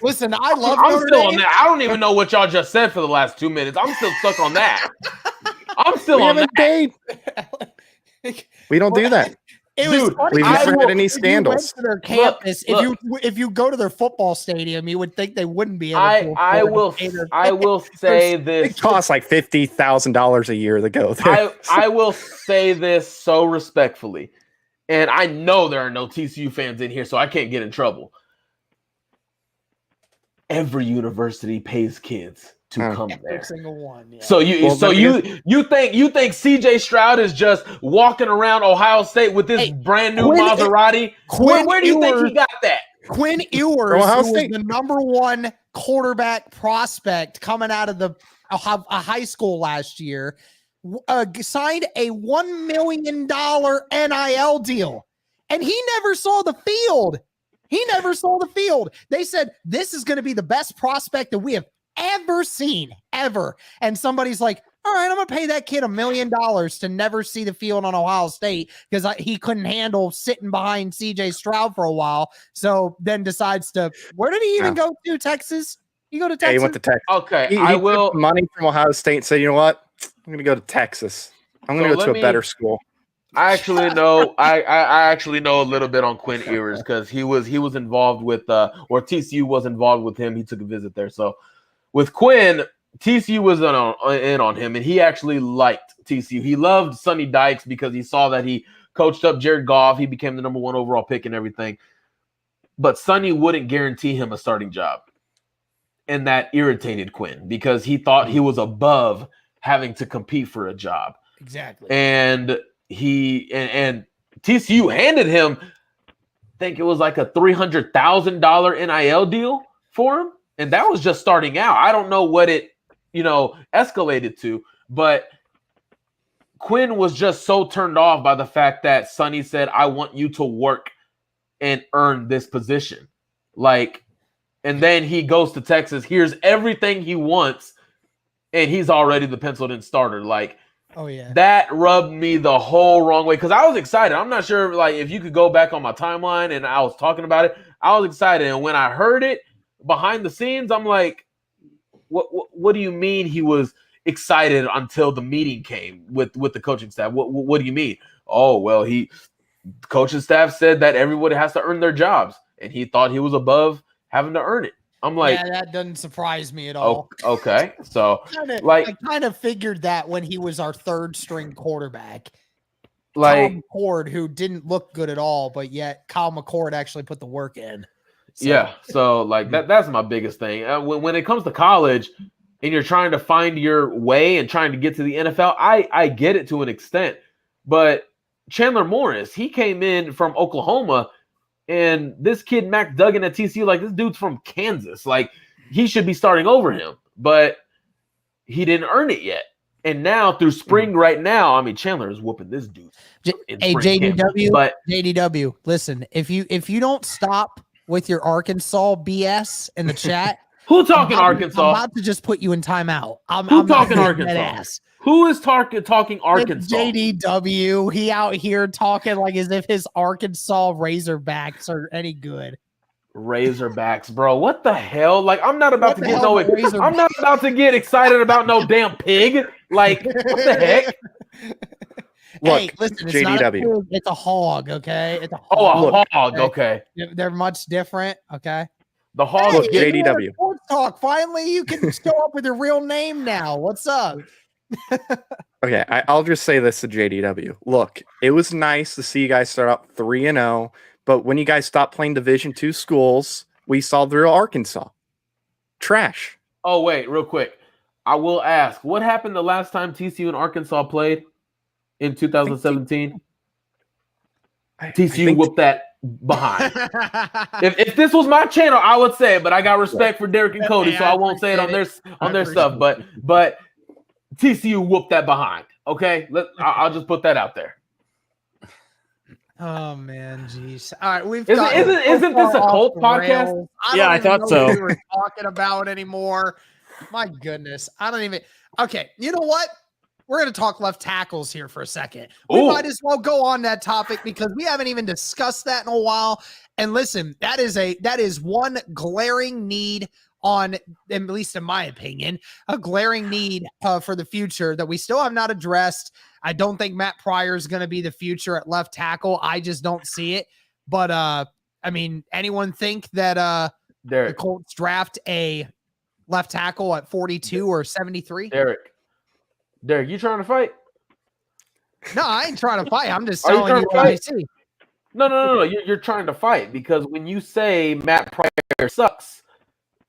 Listen, I love I'm Notre still on Dame. that. I don't even know what y'all just said for the last 2 minutes. I'm still stuck on that. I'm still we on that. haven't paid. We don't do that. It was Dude, funny. We've I never will- had any If you went scandals. to their campus, look. if you go to their football stadium, you would think they wouldn't be able to. I afford will to pay their I will say this. It costs like $50,000 a year to go there. I will say this so respectfully, and I know there are no TCU fans in here, so I can't get in trouble. Every university pays kids to come Every there. single one. Yeah. So you Well, so then you think CJ Stroud is just walking around Ohio State with this Hey, brand new Quinn- Maserati? Quinn Where do you think Ewers- he got that? Quinn From Ewers, Ohio who was State. the #1 quarterback prospect coming out of a high school last year, signed a $1 million NIL deal, and he never saw the field. He never saw the field. They said, this is going to be the best prospect that we have ever seen, ever. And somebody's like, all right, I'm going to pay that kid $1 million to never see the field on Ohio State because he couldn't handle sitting behind CJ Stroud for a while. So then decides to, where did he even go to? Texas? You go to Texas? Yeah, he went to Texas. Okay, He I took will. money from Ohio State and said, you know what? I'm going to go to Texas. I'm going to go to a better school. I actually know. I actually know a little bit on Quinn Ewers because he was involved with or TCU was involved with him. He took a visit there. So with Quinn, TCU was in on him, and he actually liked TCU. He loved Sonny Dykes because he saw that he coached up Jared Goff. He became the #1 overall pick and everything. But Sonny wouldn't guarantee him a starting job, and that irritated Quinn because he thought he was above having to compete for a job. Exactly. And and TCU handed him, I think it was like a $300,000 NIL deal for him, and that was just starting out. I don't know what it, escalated to, but Quinn was just so turned off by the fact that Sonny said, "I want you to work and earn this position." And then he goes to Texas, here's everything he wants, and he's already the penciled-in starter. Oh yeah, that rubbed me the whole wrong way because I was excited. I'm not sure if you could go back on my timeline and I was talking about it. I was excited, and when I heard it behind the scenes, I'm like, "What do you mean he was excited until the meeting came with the coaching staff? What do you mean?" Oh well, the coaching staff said that everybody has to earn their jobs, and he thought he was above having to earn it. I'm like, yeah, that doesn't surprise me at all. Okay, so I kind of figured that when he was our third string quarterback, Kyle like McCord, who didn't look good at all, but yet Kyle McCord actually put the work in. So. Yeah, so that's my biggest thing. When it comes to college, and you're trying to find your way and trying to get to the NFL, I get it to an extent, but Chandler Morris, he came in from Oklahoma. And this kid, Mac Duggan at TCU, this dude's from Kansas. He should be starting over him, but he didn't earn it yet. And now through spring right now, Chandler is whooping this dude. Hey, JDW, listen, if you don't stop with your Arkansas BS in the chat. Who talking Arkansas? I'm about to just put you in timeout. I'm talking Arkansas? Who is talking Arkansas? JDW. He out here talking as if his Arkansas Razorbacks are any good. Razorbacks, bro. What the hell? I'm not about to get I'm not about to get excited about no damn pig. What the heck? Look, hey, listen, it's JDW. not a pig, it's a hog, okay? It's a hog. Oh, a hog, okay. They're much different, okay? The hog Look, JDW. Sports talk. Finally, you can show up with your real name now. What's up? Okay, I'll just say this to JDW. Look, it was nice to see you guys start out 3-0, but when you guys stopped playing Division II schools, we saw the real Arkansas. Trash. Oh, wait, real quick. I will ask, what happened the last time TCU and Arkansas played in 2017? TCU whooped that behind. if this was my channel, I would say it, but I got respect for Derek and Cody, so I won't say it on their stuff. But TCU whooped that behind. Okay, I'll just put that out there. Oh man, jeez. All right, isn't this a Colts podcast? I thought so. What we were talking about anymore. My goodness, I don't even. Okay, you know what? We're going to talk left tackles here for a second. We might as well go on that topic because we haven't even discussed that in a while. And listen, that is one glaring need on, at least in my opinion, a glaring need for the future that we still have not addressed. I don't think Matt Pryor is going to be the future at left tackle. I just don't see it. But anyone think that the Colts draft a left tackle at 42 or 73? Derek, you trying to fight? No, I ain't trying to fight. I'm just telling you what I see. No. You're trying to fight because when you say Matt Pryor sucks,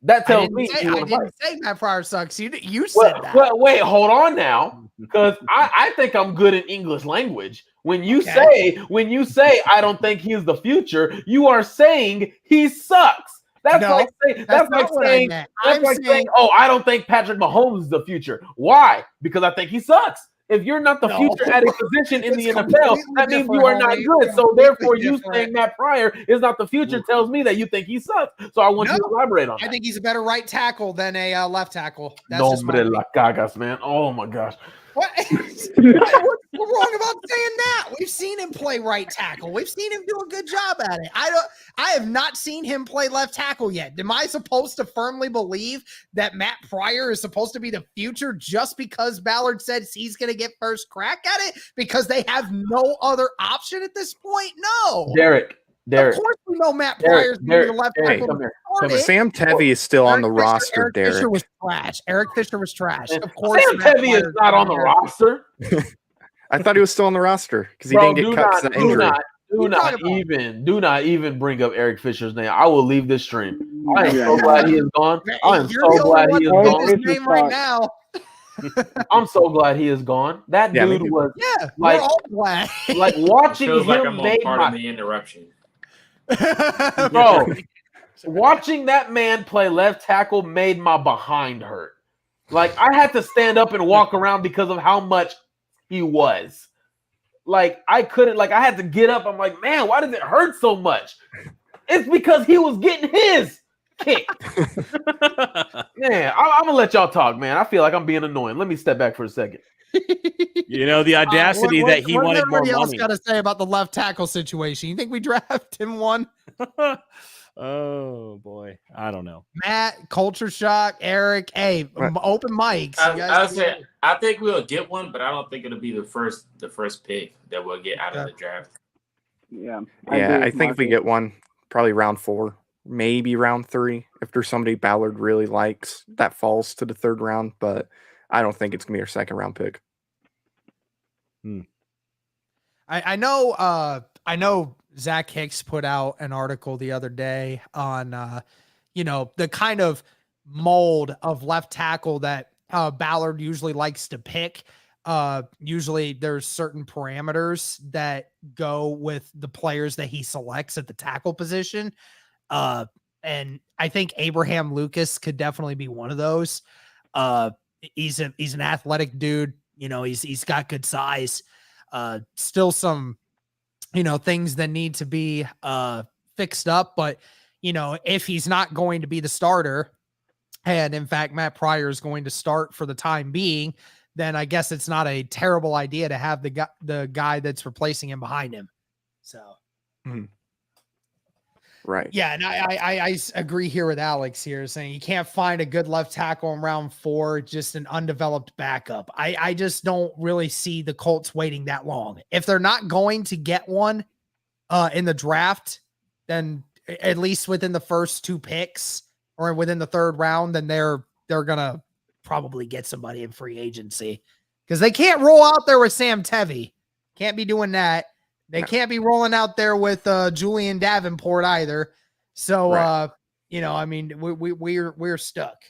that tells me I didn't say Matt Pryor sucks. You said that. Well, wait, hold on now, because I think I'm good in English language. When you say I don't think he's the future, you are saying he sucks. That's like saying, oh, I don't think Patrick Mahomes is the future. Why? Because I think he sucks. If you're not the No. future at a position in the It's NFL, completely that means different, you are not homie. good. So Completely therefore, you different. saying Matt Pryor is not the future tells me that you think he sucks. So I want you to elaborate on that. I think he's a better right tackle than a left tackle. That's No, just my la cagas, man. Oh my gosh. What? What's wrong about saying that? We've seen him play right tackle. We've seen him do a good job at it. I have not seen him play left tackle yet. Am I supposed to firmly believe that Matt Pryor is supposed to be the future just because Ballard says he's going to get first crack at it because they have no other option at this point? No. Derek. Of course we know Matt Pryor's going to be the left tackle. Sam Tevy is still on the roster, Eric Derek. Fisher was trash. Eric Fisher was trash. Of course, Sam Tevy is not on the roster. I thought he was still on the roster because he Bro, didn't get cut because of injury. Do not even bring up Eric Fisher's name. I will leave this stream. I am so glad he is gone. I am so glad he is gone. His name right now. I'm so glad he is gone. That dude was we're all glad. like watching Feels like him I'm on make part of the interruption. Bro, watching that man play left tackle made my behind hurt. Like I had to stand up and walk around because of how much he was. Like I couldn't, like I had to get up. I'm like, man, why does it hurt so much? It's because he was getting his kick. Man, I'm gonna let y'all talk, man. I feel like I'm being annoying. Let me step back for a second. You know, the audacity that he wanted more money. What else got to say about the left tackle situation? You think we draft him one? Oh boy, I don't know. Matt, culture shock, Eric, open mics. I think we'll get one, but I don't think it'll be the first pick that we'll get out of the draft. Yeah, I think if we get one, probably round 4, maybe round 3, if there's somebody Ballard really likes that falls to the 3rd round, but I don't think it's gonna be our 2nd round pick. I know Zach Hicks put out an article the other day on the kind of mold of left tackle that Ballard usually likes to pick. Usually there's certain parameters that go with the players that he selects at the tackle position. And I think Abraham Lucas could definitely be one of those. He's an athletic dude. He's got good size. Still some, things that need to be fixed up. But, if he's not going to be the starter, and in fact, Matt Pryor is going to start for the time being, then I guess it's not a terrible idea to have the guy that's replacing him behind him. So. Right. Yeah, and I agree here with Alex here, saying you can't find a good left tackle in round 4, just an undeveloped backup. I just don't really see the Colts waiting that long. If they're not going to get one in the draft, then at least within the first 2 picks or within the 3rd round, then they're gonna probably get somebody in free agency because they can't roll out there with Sam Tevy. Can't be doing that. They can't be rolling out there with Julian Davenport either. So, right. we're stuck.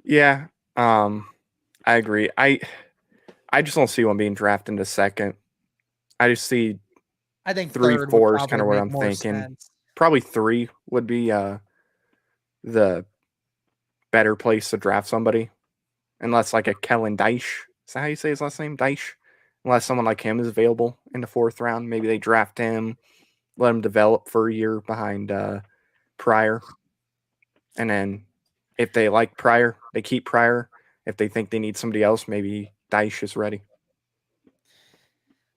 Yeah, I agree. I just don't see one being drafted in the 2nd. I just see. I think 3, 4 is kind of what I'm thinking. Sense. Probably 3 would be the better place to draft somebody, unless like a Kellen Dyche. Is that how you say his last name? Dyche. Unless someone like him is available in the 4th round, maybe they draft him, let him develop for a year behind Pryor. And then if they like Pryor, they keep Pryor. If they think they need somebody else, maybe Dyche is ready.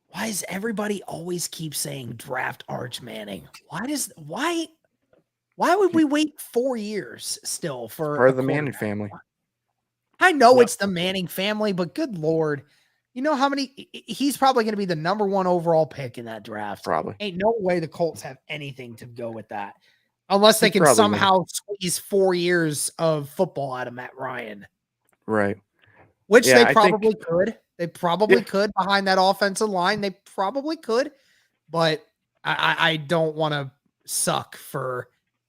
Why does everybody always keep saying draft Arch Manning? Why would we wait 4 years still for part of the Manning family? I know it's the Manning family, but good Lord. You know how many? He's probably going to be the number 1 overall pick in that draft. Probably. Ain't no way the Colts have anything to go with that. Unless they can somehow squeeze 4 years of football out of Matt Ryan. Right. Which they probably could. They probably could behind that offensive line. They probably could. But I don't want to suck for,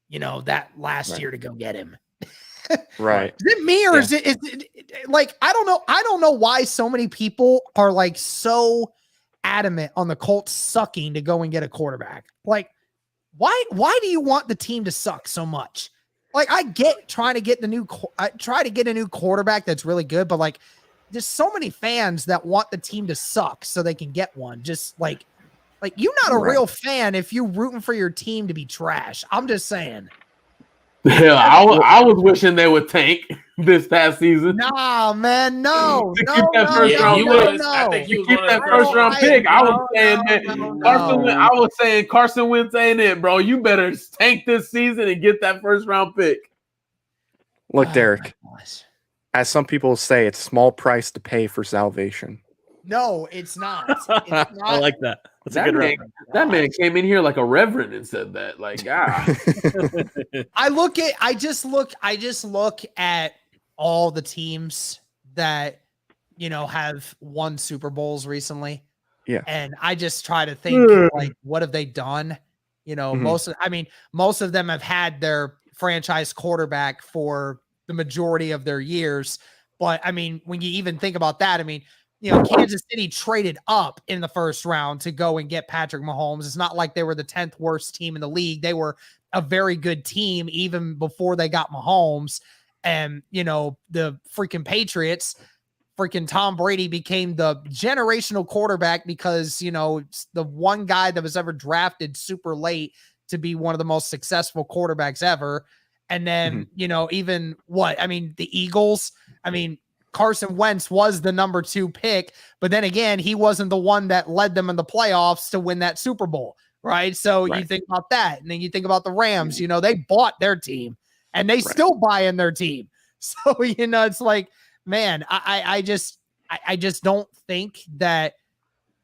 that last year to go get him. Right. Is it me or is it like, I don't know. I don't know why so many people are like so adamant on the Colts sucking to go and get a quarterback. Like, why do you want the team to suck so much? Like, I get trying to get try to get a new quarterback that's really good, but like, just so many fans that want the team to suck so they can get one. Just like you're not a real fan if you're rooting for your team to be trash. I'm just saying. Yeah, I was wishing they would tank this past season. Nah, man, no. To keep that first round pick. I think he was Keep one of that the first round pick. I was saying no. I was saying Carson Wentz ain't it, bro. You better tank this season and get that first round pick. Look, Derek, as some people say, it's small price to pay for salvation. No, it's not. It's not. I like that. That's a good reference. That man came in here like a reverend and said that. Like, I just look at all the teams that have won Super Bowls recently. Yeah. And I just try to think like, what have they done? Most of them have had their franchise quarterback for the majority of their years. But I mean, when you even think about that, I mean, Kansas City traded up in the first round to go and get Patrick Mahomes. It's not like they were the 10th worst team in the league. They were a very good team even before they got Mahomes. And, the freaking Patriots, freaking Tom Brady became the generational quarterback because, it's the one guy that was ever drafted super late to be one of the most successful quarterbacks ever. And then, the Eagles, Carson Wentz was the number 2 pick, but then again, he wasn't the one that led them in the playoffs to win that Super Bowl, right? So you think about that, and then you think about the Rams, they bought their team, and they still buy in their team. So, it's like, man, I just don't think that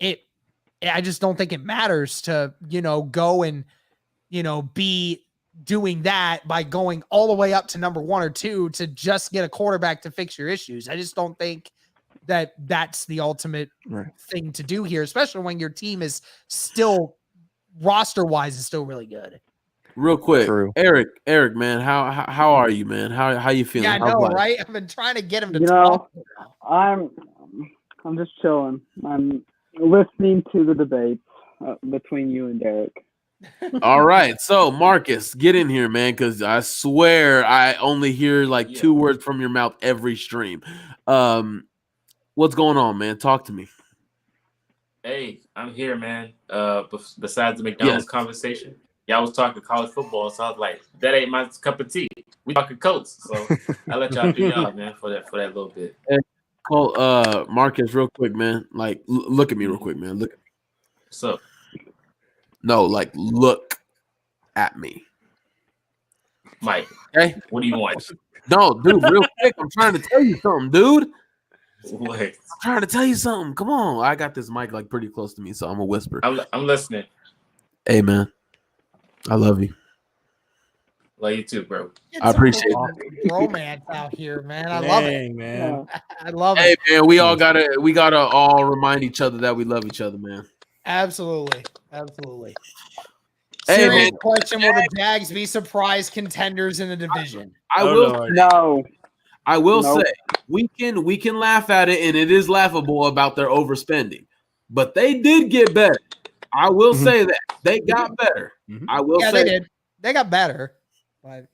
I just don't think it matters to, go and, be doing that by going all the way up to number 1 or 2 to just get a quarterback to fix your issues. I just don't think that that's the ultimate thing to do here, especially when your team is still roster wise is still really good. Real quick, Eric, man, how are you, man? How you feeling? Yeah, I know, right? I've been trying to get him to talk. I'm just chilling. I'm listening to the debates between you and Derek. All right, so Marcus, get in here, man, because I swear I only hear like 2 words from your mouth every stream. What's going on, man? Talk to me. Hey, I'm here, man. Besides the McDonald's conversation, y'all was talking college football, so I was like, that ain't my cup of tea. We talking Colts, so I let y'all do y'all, man, for that little bit. Hey, Marcus, real quick, man. Like, look at me real quick, man. Look at me. What's up? No, like, look at me. Mike, okay? What do you want? No, dude, real quick. I'm trying to tell you something, dude. What? I'm trying to tell you something. Come on. I got this mic like pretty close to me, so I'm going to whisper. I'm listening. Hey, man. I love you. Love you too, bro. I appreciate it. Romance out here, man. I love it, man. I love it. Hey, man, we gotta all remind each other that we love each other, man. Absolutely. Hey, Serious man. question: will the Jags be surprise contenders in the division? I will. No. I will say we can laugh at it, and it is laughable about their overspending, but they did get better. I will say that they got better. I will say they did. They got better. But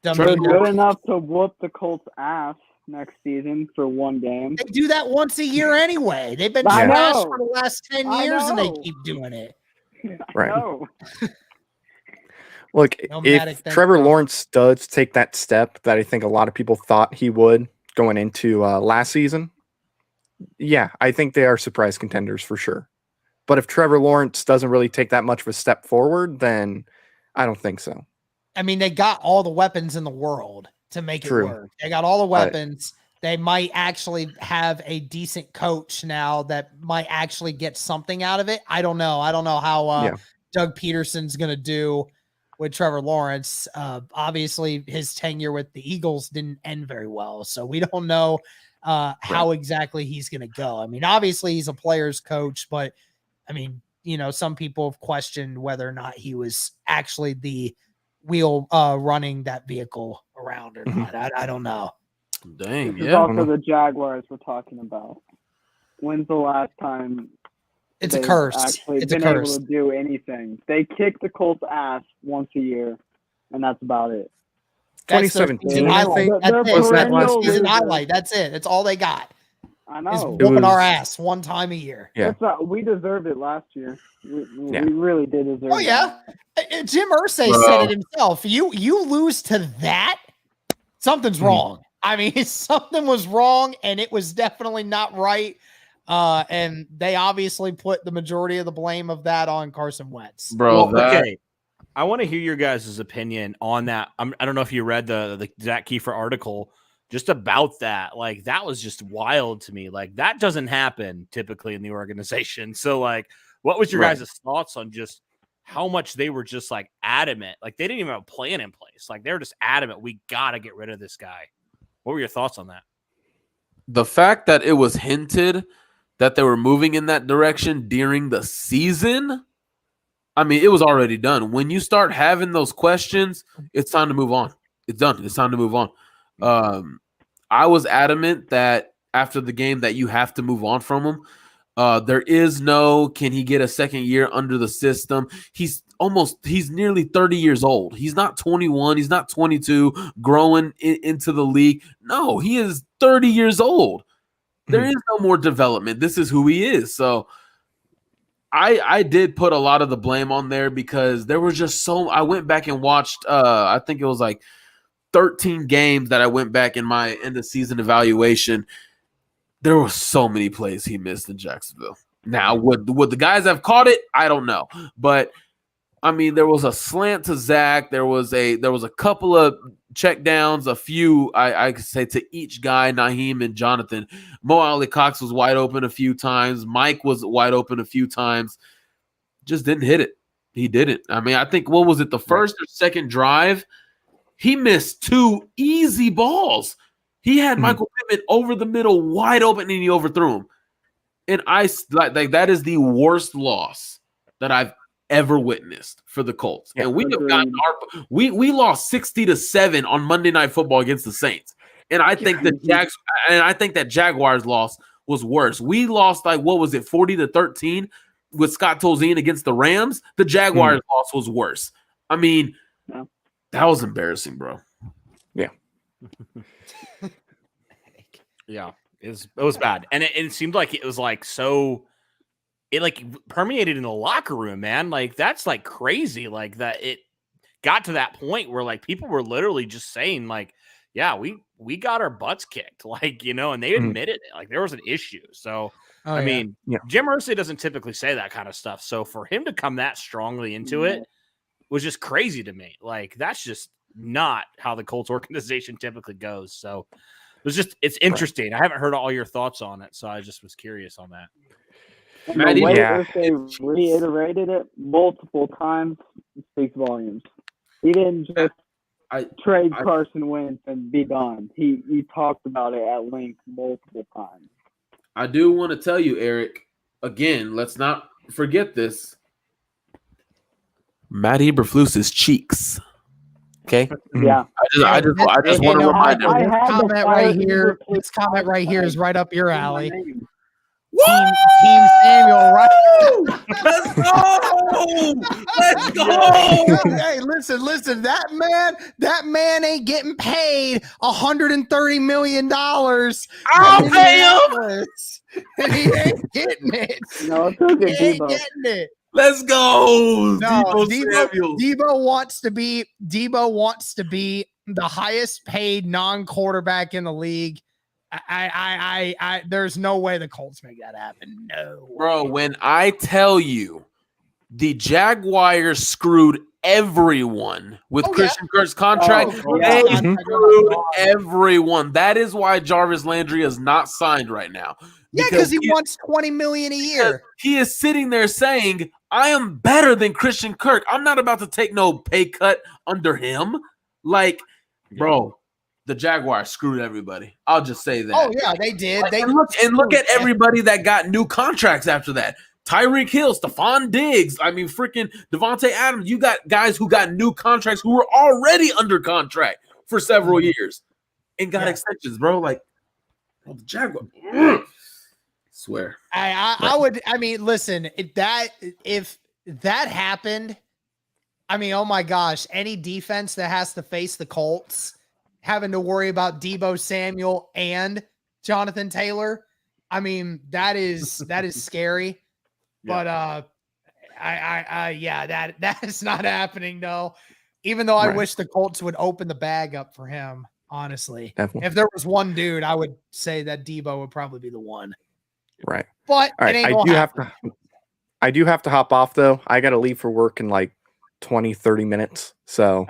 they're good enough to whoop the Colts' ass next season for 1 game. They do that once a year anyway. They've been trash for the last 10 years, and they keep doing it. Right. Look, if Trevor Lawrence does take that step that I think a lot of people thought he would going into last season, yeah, I think they are surprise contenders for sure. But if Trevor Lawrence doesn't really take that much of a step forward, then I don't think so. I mean, they got all the weapons in the world to make it work. They got all the weapons. They might actually have a decent coach now that might actually get something out of it. I don't know. I don't know how Doug Peterson's going to do with Trevor Lawrence. Obviously, his tenure with the Eagles didn't end very well, so we don't know how exactly he's going to go. I mean, obviously, he's a player's coach, but, I mean, some people have questioned whether or not he was actually the wheel running that vehicle around or not. I don't know. Dang, this is also the Jaguars we're talking about. When's the last time it's a curse? It's been a curse. able to do anything. They kick the Colts' ass once a year, and that's about it. 2017, I think. Was that last season highlight. That's it. That's all they got. I is know. whooping our ass one time a year. Yeah. That's not, we deserved it last year. We Yeah. really did deserve Oh yeah, Jim Irsay Bro. said it himself. You lose to that, something's wrong. I mean, something was wrong, and it was definitely not right. And they obviously put the majority of the blame of that on Carson Wentz. Bro, Okay. I want to hear your guys' opinion on that. I don't know if you read the Zach Kiefer article just about that. Like, that was just wild to me. Like, that doesn't happen typically in the organization. So, like, what was your guys' thoughts on just how much they were just, like, adamant? Like, they didn't even have a plan in place. Like, they were just adamant, we got to get rid of this guy. What were your thoughts on that? the fact that it was hinted that they were moving in that direction during the season, I mean, it was already done. When you start having those questions, it's time to move on. It's done. It's time to move on. I was adamant that after the game that you have to move on from him. There is no, can he get a second year under the system? He's nearly 30 years old. He's not 21. He's not 22 growing into the league. No, he is 30 years old. There is no more development. This is who he is. So I did put a lot of the blame on there because there was just I went back and watched, I think it was like 13 games that I went back in my end of season evaluation. There were so many plays he missed in Jacksonville. Now, would the guys have caught it? I don't know. But I mean, there was a slant to Zach. There was a couple of check downs, a few, I could say, to each guy, Naheem and Jonathan. Mo Ali Cox was wide open a few times. Mike was wide open a few times. Just didn't hit it. He didn't. I mean, I think, what was it, the first or second drive? He missed two easy balls. He had Michael Pittman over the middle, wide open, and he overthrew him. And like that is the worst loss that I've ever witnessed for the Colts. And we have gotten we lost 60-7 on Monday Night Football against the Saints. And I think that Jaguars loss was worse. We lost, like, what was it, 40-13 with Scott Tolzien against the Rams. The Jaguars loss was worse. I mean, that was embarrassing, bro. Yeah. Yeah, it was bad. And it seemed like it was like it like permeated in the locker room, man. Like, that's like crazy. Like, that it got to that point where, like, people were literally just saying, like, yeah, we got our butts kicked, like, you know, and they admitted it. Like, there was an issue. So I mean, Jim Irsay doesn't typically say that kind of stuff. So for him to come that strongly into it was just crazy to me. Like, that's just not how the Colts organization typically goes. So it's interesting. I haven't heard all your thoughts on it, so I just was curious on that. And the way they reiterated it multiple times speaks volumes. He didn't just trade Carson Wentz and be gone. He talked about it at length multiple times. I do want to tell you, Eric, again, let's not forget this. Matt Eberflus's cheeks. Okay. Yeah. I just want to remind him. This comment right here is right up your alley. Team Samuel, right? Let's go! Let's go! Hey, listen. That man ain't getting paid $130 million. I'll pay him. And he ain't getting it. No, it's okay, he ain't getting it. Let's go. No, Debo wants to be the highest paid non-quarterback in the league. I there's no way the Colts make that happen. No, bro. When I tell you the Jaguars screwed everyone with Christian Kirk's contract, they screwed everyone. That is why Jarvis Landry is not signed right now. Yeah, because he wants $20 million a year. He is sitting there saying, I am better than Christian Kirk. I'm not about to take no pay cut under him. Like, bro, the Jaguars screwed everybody. I'll just say that. Oh, yeah, they did. Look at everybody that got new contracts after that. Tyreek Hill, Stephon Diggs. I mean, freaking Devontae Adams. You got guys who got new contracts who were already under contract for several years and got extensions, bro. Like, the Jaguars. Swear. I mean, listen, if that happened, I mean, oh my gosh, any defense that has to face the Colts having to worry about Deebo Samuel and Jonathan Taylor, I mean, that is scary. But that is not happening though. Even though I wish the Colts would open the bag up for him, honestly. Definitely. If there was one dude, I would say that Debo would probably be the one. Right. But all right, I do have to hop off though. I got to leave for work in like 20-30 minutes. So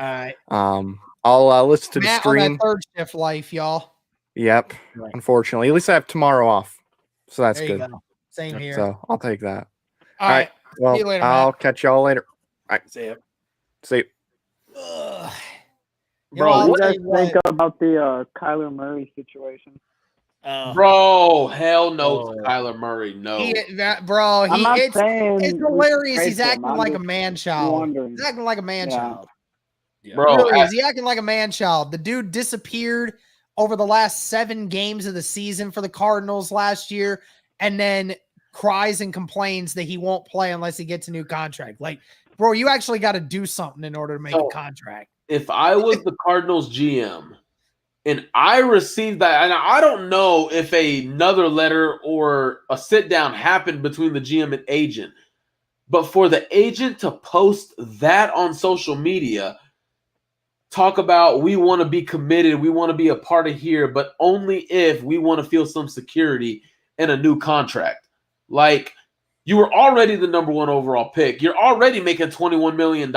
I'll listen to the stream. On that third shift life, y'all. Yep. Right. Unfortunately, at least I have tomorrow off. So that's good. Go. Same here. So I'll take that. All right. Well, see you later, I'll catch y'all later. All right. See ya. See you. Bro, what do you guys think about the Kyler Murray situation? Bro, hell no, Kyler Murray. No, it's hilarious. He's acting like a man child. He's acting like a man child. Yeah. Bro, really is he acting like a man child? The dude disappeared over the last 7 games of the season for the Cardinals last year, and then cries and complains that he won't play unless he gets a new contract. Like, bro, you actually got to do something in order to make a contract. If I was the Cardinals GM and I received that, and I don't know if another letter or a sit down happened between the GM and agent, but for the agent to post that on social media, talk about we want to be committed, we want to be a part of here, but only if we want to feel some security in a new contract. Like, you were already the number 1 overall pick. You're already making $21 million.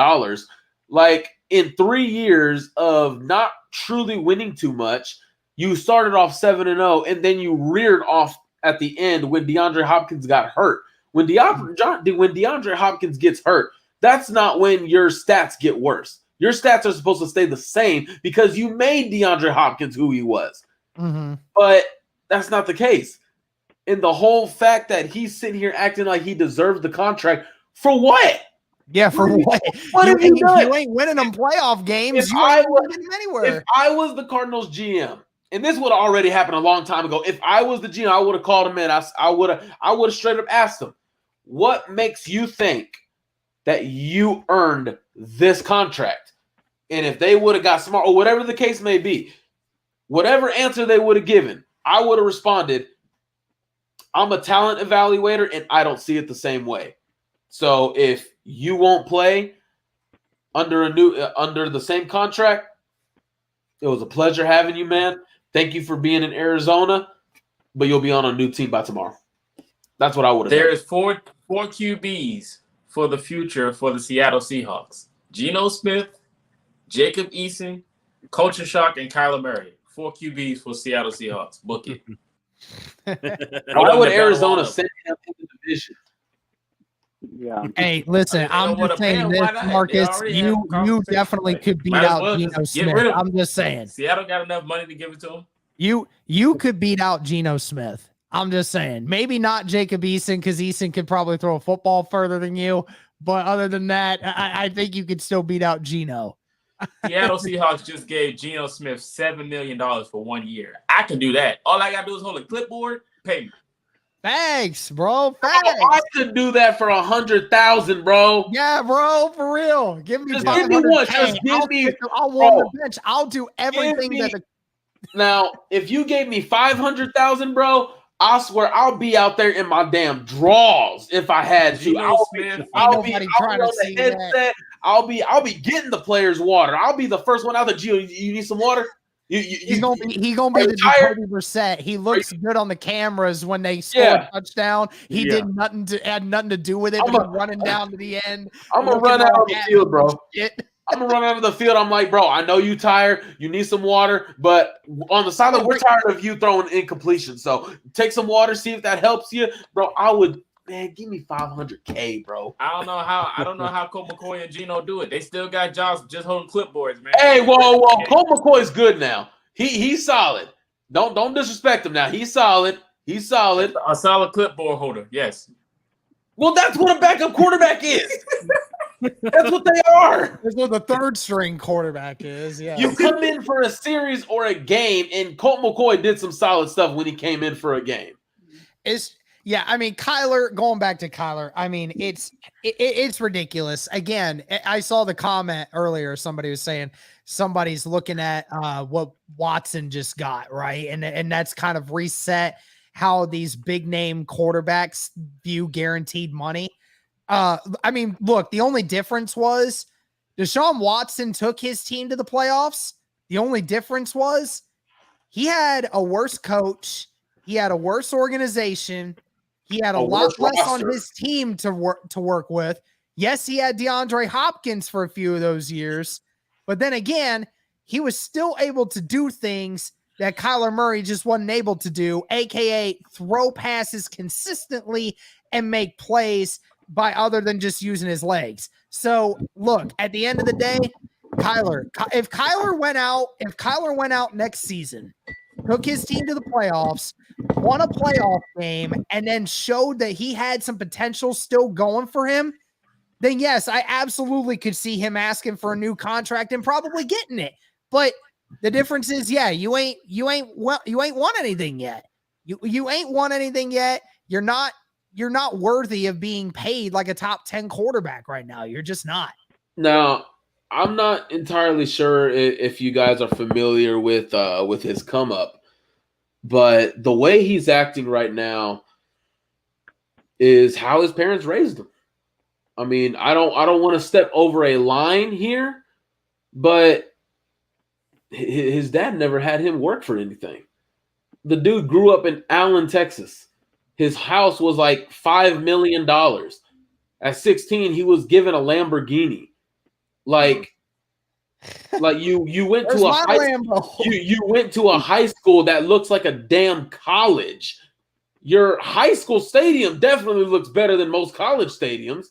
Like, in 3 years of not truly winning too much, you started off 7-0, and then you reared off at the end when DeAndre Hopkins got hurt. When DeAndre Hopkins gets hurt, that's not when your stats get worse. Your stats are supposed to stay the same because you made DeAndre Hopkins who he was. Mm-hmm. But that's not the case. And the whole fact that he's sitting here acting like he deserves the contract, for what? Yeah, for what? What have you done? You ain't winning them playoff games. You ain't winning anywhere. If I was the Cardinals GM, and this would have already happened a long time ago, if I was the GM, I would have called him in. I would have straight up asked him, what makes you think that you earned this contract? And if they would have got smart, or whatever the case may be, whatever answer they would have given, I would have responded, I'm a talent evaluator, and I don't see it the same way. So if you won't play under the same contract, it was a pleasure having you, man. Thank you for being in Arizona, but you'll be on a new team by tomorrow. That's what I would have done. There is four QBs for the future for the Seattle Seahawks. Geno Smith, Jacob Eason, Culture Shock, and Kyler Murray. 4 QBs for Seattle Seahawks. Book it. Why would Arizona send him in the division? Yeah. Hey, listen, I'm just saying this, Marcus. You definitely could beat out Geno Smith. I'm just saying. Seattle got enough money to give it to him. You could beat out Geno Smith. I'm just saying. Maybe not Jacob Eason, because Eason could probably throw a football further than you. But other than that, I think you could still beat out Geno. Seattle Seahawks just gave Geno Smith $7 million for 1 year. I can do that. All I gotta do is hold a clipboard, pay me. Thanks, bro. Thanks. I could do that for $100,000, bro. Yeah, bro, for real. Give me just give me one. Just give me. I'll warm the bench. I'll do everything Now, if you gave me $500,000, bro, I swear I'll be out there in my damn drawers if I had to. I'll be on the headset. I'll be getting the players water. I'll be the first one out there. Gio, you need some water? He's gonna be the Jacoby Brissett. He looks good on the cameras when they score a touchdown. He had nothing to do with it. But running down to the end. I'm gonna run out of the field, bro. I'm gonna run out of the field. I'm like, bro, I know you tired. You need some water, but on the sideline, we're tired of you throwing incompletion. So take some water, see if that helps you, bro. Man, give me $500K, bro. I don't know how Colt McCoy and Geno do it. They still got jobs just holding clipboards, man. Hey, whoa. Colt McCoy's good now. He's solid. Don't disrespect him now. He's solid. He's solid. A solid clipboard holder, yes. Well, that's what a backup quarterback is. That's what they are. That's what the third string quarterback is. Yeah. You come in for a series or a game, and Colt McCoy did some solid stuff when he came in for a game. Yeah, I mean, going back to Kyler, I mean, it's ridiculous. Again, I saw the comment earlier. Somebody was saying somebody's looking at what Watson just got, right? And that's kind of reset how these big name quarterbacks view guaranteed money. I mean, look, the only difference was Deshaun Watson took his team to the playoffs. The only difference was he had a worse coach. He had a worse organization. He had a lot less roster on his team to work with. Yes, he had DeAndre Hopkins for a few of those years. But then again, he was still able to do things that Kyler Murray just wasn't able to do, a.k.a. throw passes consistently and make plays by other than just using his legs. So, look, at the end of the day, if Kyler went out next season, took his team to the playoffs, won a playoff game, and then showed that he had some potential still going for him, then yes, I absolutely could see him asking for a new contract and probably getting it. But the difference is, yeah, you ain't won anything yet. You ain't won anything yet. You're not worthy of being paid like a top 10 quarterback right now. You're just not. Now, I'm not entirely sure if you guys are familiar with his come up, but the way he's acting right now is how his parents raised him. I mean, I don't want to step over a line here, but his dad never had him work for anything. The dude grew up in Allen, Texas. His house was like $5 million. At 16, he was given a Lamborghini. Like you went to you went to a high school that looks like a damn college. Your high school stadium definitely looks better than most college stadiums.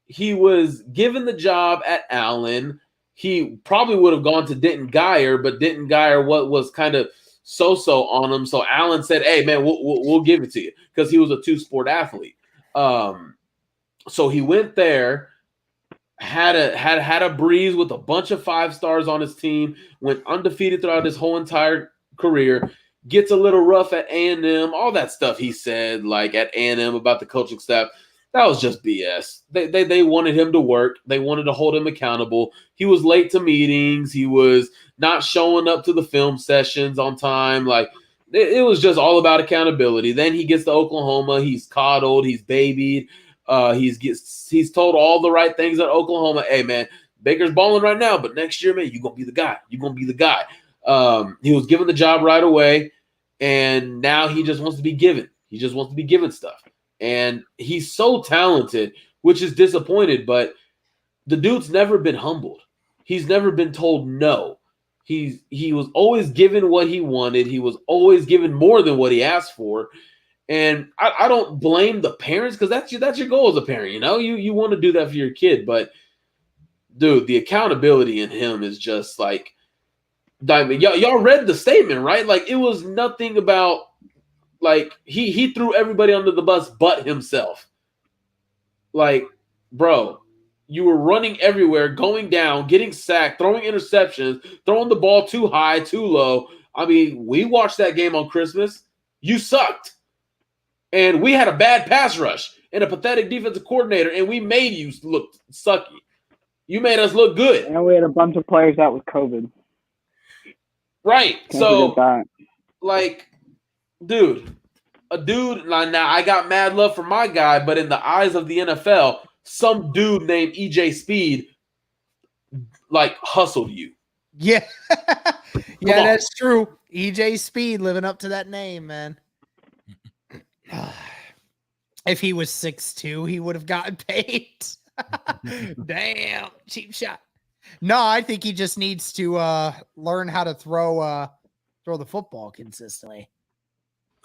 He was given the job at Allen. He probably would have gone to Denton Guyer, but Denton Guyer was kind of so-so on him. So Allen said, "Hey man, we'll give it to you," because he was a two-sport athlete. So he went there, had a breeze with a bunch of 5 stars on his team, went undefeated throughout his whole entire career. Gets a little rough at A&M, all that stuff he said, like at A&M about the coaching staff. That was just BS. They wanted him to work. They wanted to hold him accountable. He was late to meetings. He was not showing up to the film sessions on time. Like it was just all about accountability. Then he gets to Oklahoma. He's coddled. He's babied. He's told all the right things at Oklahoma. Hey man, Baker's balling right now, but next year, man, you're gonna be the guy. You're gonna be the guy. He was given the job right away, and now he just wants to be given. He just wants to be given stuff. And he's so talented, which is disappointed, but the dude's never been humbled. He's never been told no. He was always given what he wanted. He was always given more than what he asked for. And I don't blame the parents, because that's your goal as a parent. You know, you want to do that for your kid. But, dude, the accountability in him is just like, y'all read the statement, right? Like, it was nothing about, like, he threw everybody under the bus but himself. Like, bro, you were running everywhere, going down, getting sacked, throwing interceptions, throwing the ball too high, too low. I mean, we watched that game on Christmas. You sucked. And we had a bad pass rush and a pathetic defensive coordinator, and we made you look sucky. You made us look good. And we had a bunch of players out with COVID. Right. Can't so, forget that. like, dude, now I got mad love for my guy, but in the eyes of the NFL, some dude named EJ Speed, like, hustled you. Yeah. Yeah, that's true. EJ Speed living up to that name, man. If he was 6'2", he would have gotten paid. Damn, cheap shot. No, I think he just needs to learn how to throw the football consistently.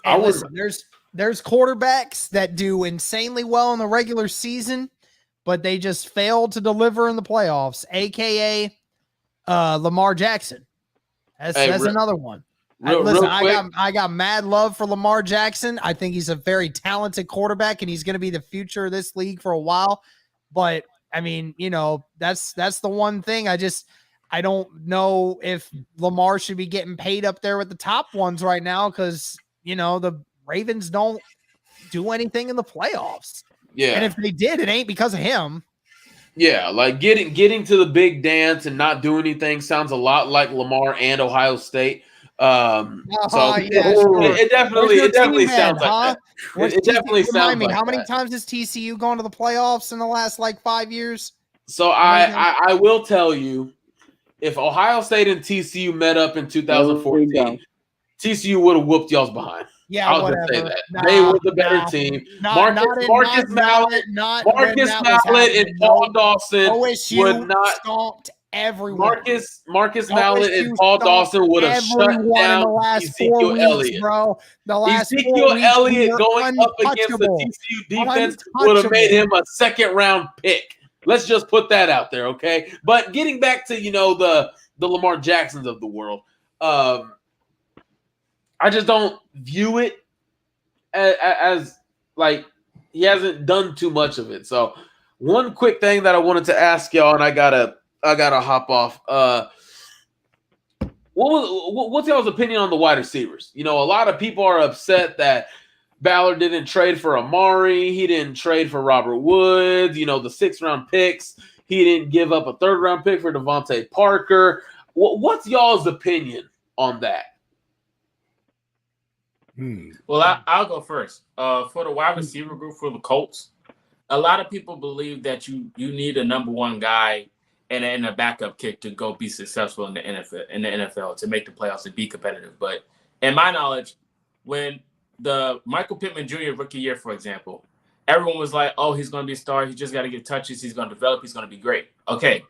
And listen, there's quarterbacks that do insanely well in the regular season, but they just fail to deliver in the playoffs, aka Lamar Jackson. That's another one. I got mad love for Lamar Jackson. I think he's a very talented quarterback, and he's going to be the future of this league for a while. But I mean, you know, that's the one thing. I don't know if Lamar should be getting paid up there with the top ones right now, because you know the Ravens don't do anything in the playoffs. Yeah, and if they did, it ain't because of him. Yeah, like getting to the big dance and not doing anything sounds a lot like Lamar and Ohio State. It definitely sounds like that. It definitely sounds like how many times has TCU gone to the playoffs in the last like 5 years? So I will tell you, if Ohio State and TCU met up in 2014, TCU would have whooped y'all's behind. Yeah, I'll whatever. just say that. They were the better team. Marcus Mallett and Paul Dawson would not stomped everyone. Marcus Mallett and Paul Dawson would have shut down Ezekiel Elliott. Bro. Ezekiel Elliott going up against the TCU defense would have made him a second-round pick. Let's just put that out there, okay? But getting back to, the Lamar Jacksons of the world, I just don't view it as like he hasn't done too much of it. So one quick thing that I wanted to ask y'all, and I gotta hop off. What's y'all's opinion on the wide receivers? A lot of people are upset that Ballard didn't trade for Amari. He didn't trade for Robert Woods. The 6th-round picks. He didn't give up a 3rd-round pick for Devontae Parker. What's y'all's opinion on that? Well, I'll go first. For the wide receiver group for the Colts, a lot of people believe that you need a number 1 guy and a backup kick to go be successful in the NFL to make the playoffs and be competitive. But in my knowledge, when the Michael Pittman Jr. rookie year, for example, everyone was like, oh, he's going to be a star. He just got to get touches. He's going to develop. He's going to be great. Okay.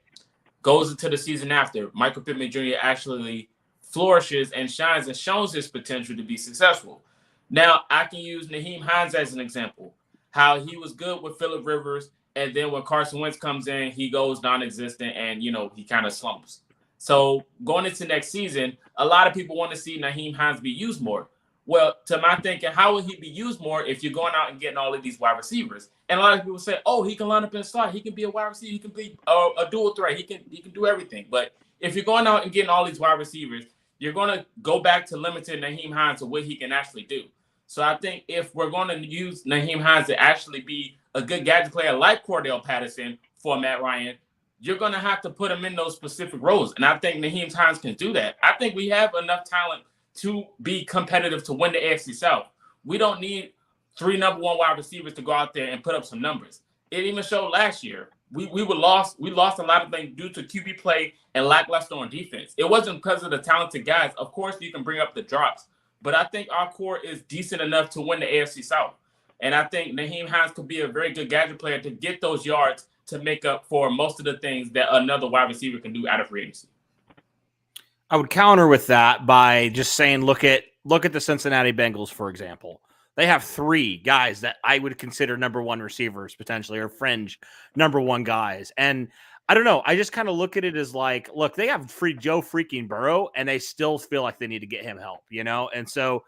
Goes into the season after. Michael Pittman Jr. actually flourishes and shines and shows his potential to be successful. Now, I can use Nyheim Hines as an example, how he was good with Phillip Rivers, and then when Carson Wentz comes in, he goes non-existent and, he kind of slumps. So going into next season, a lot of people want to see Nyheim Hines be used more. Well, to my thinking, how will he be used more if you're going out and getting all of these wide receivers? And a lot of people say, oh, he can line up in the slot. He can be a wide receiver. He can be a dual threat. He can do everything. But if you're going out and getting all these wide receivers, you're going to go back to limiting Nyheim Hines to what he can actually do. So I think if we're going to use Nyheim Hines to actually be a good gadget player like Cordell Patterson for Matt Ryan, you're going to have to put him in those specific roles. And I think Nyheim Hines can do that. I think we have enough talent to be competitive to win the AFC South. We don't need 3 number 1 wide receivers to go out there and put up some numbers. It even showed last year. We lost a lot of things due to QB play and lackluster on defense. It wasn't because of the talented guys. Of course, you can bring up the drops, but I think our core is decent enough to win the AFC South. And I think Nyheim Hines could be a very good gadget player to get those yards to make up for most of the things that another wide receiver can do out of free agency. I would counter with that by just saying, look at the Cincinnati Bengals, for example. They have 3 guys that I would consider number 1 receivers potentially, or fringe number 1 guys. And I don't know. I just kind of look at it as like, look, they have free Joe freaking Burrow, and they still feel like they need to get him help, And so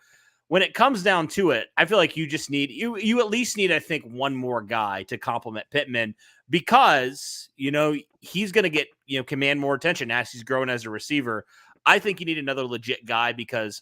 when it comes down to it, I feel like you just need you at least need, I think, 1 more guy to complement Pittman, because he's going to get command more attention as he's growing as a receiver. I think you need another legit guy because,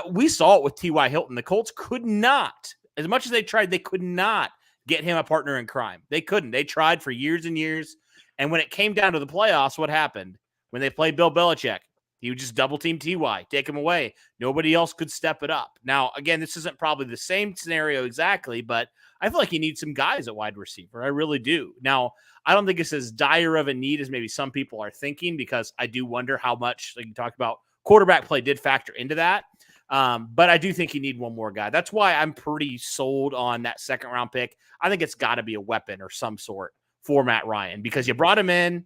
we saw it with T.Y. Hilton. The Colts could not, as much as they tried, they could not get him a partner in crime. They couldn't. They tried for years and years. And when it came down to the playoffs, what happened? When they played Bill Belichick, he would just double team T.Y., take him away. Nobody else could step it up. Now, again, this isn't probably the same scenario exactly, but I feel like you need some guys at wide receiver. I really do. Now, I don't think it's as dire of a need as maybe some people are thinking, because I do wonder how much, like you talked about, quarterback play did factor into that. But I do think you need 1 more guy. That's why I'm pretty sold on that 2nd-round pick. I think it's got to be a weapon or some sort for Matt Ryan, because you brought him in.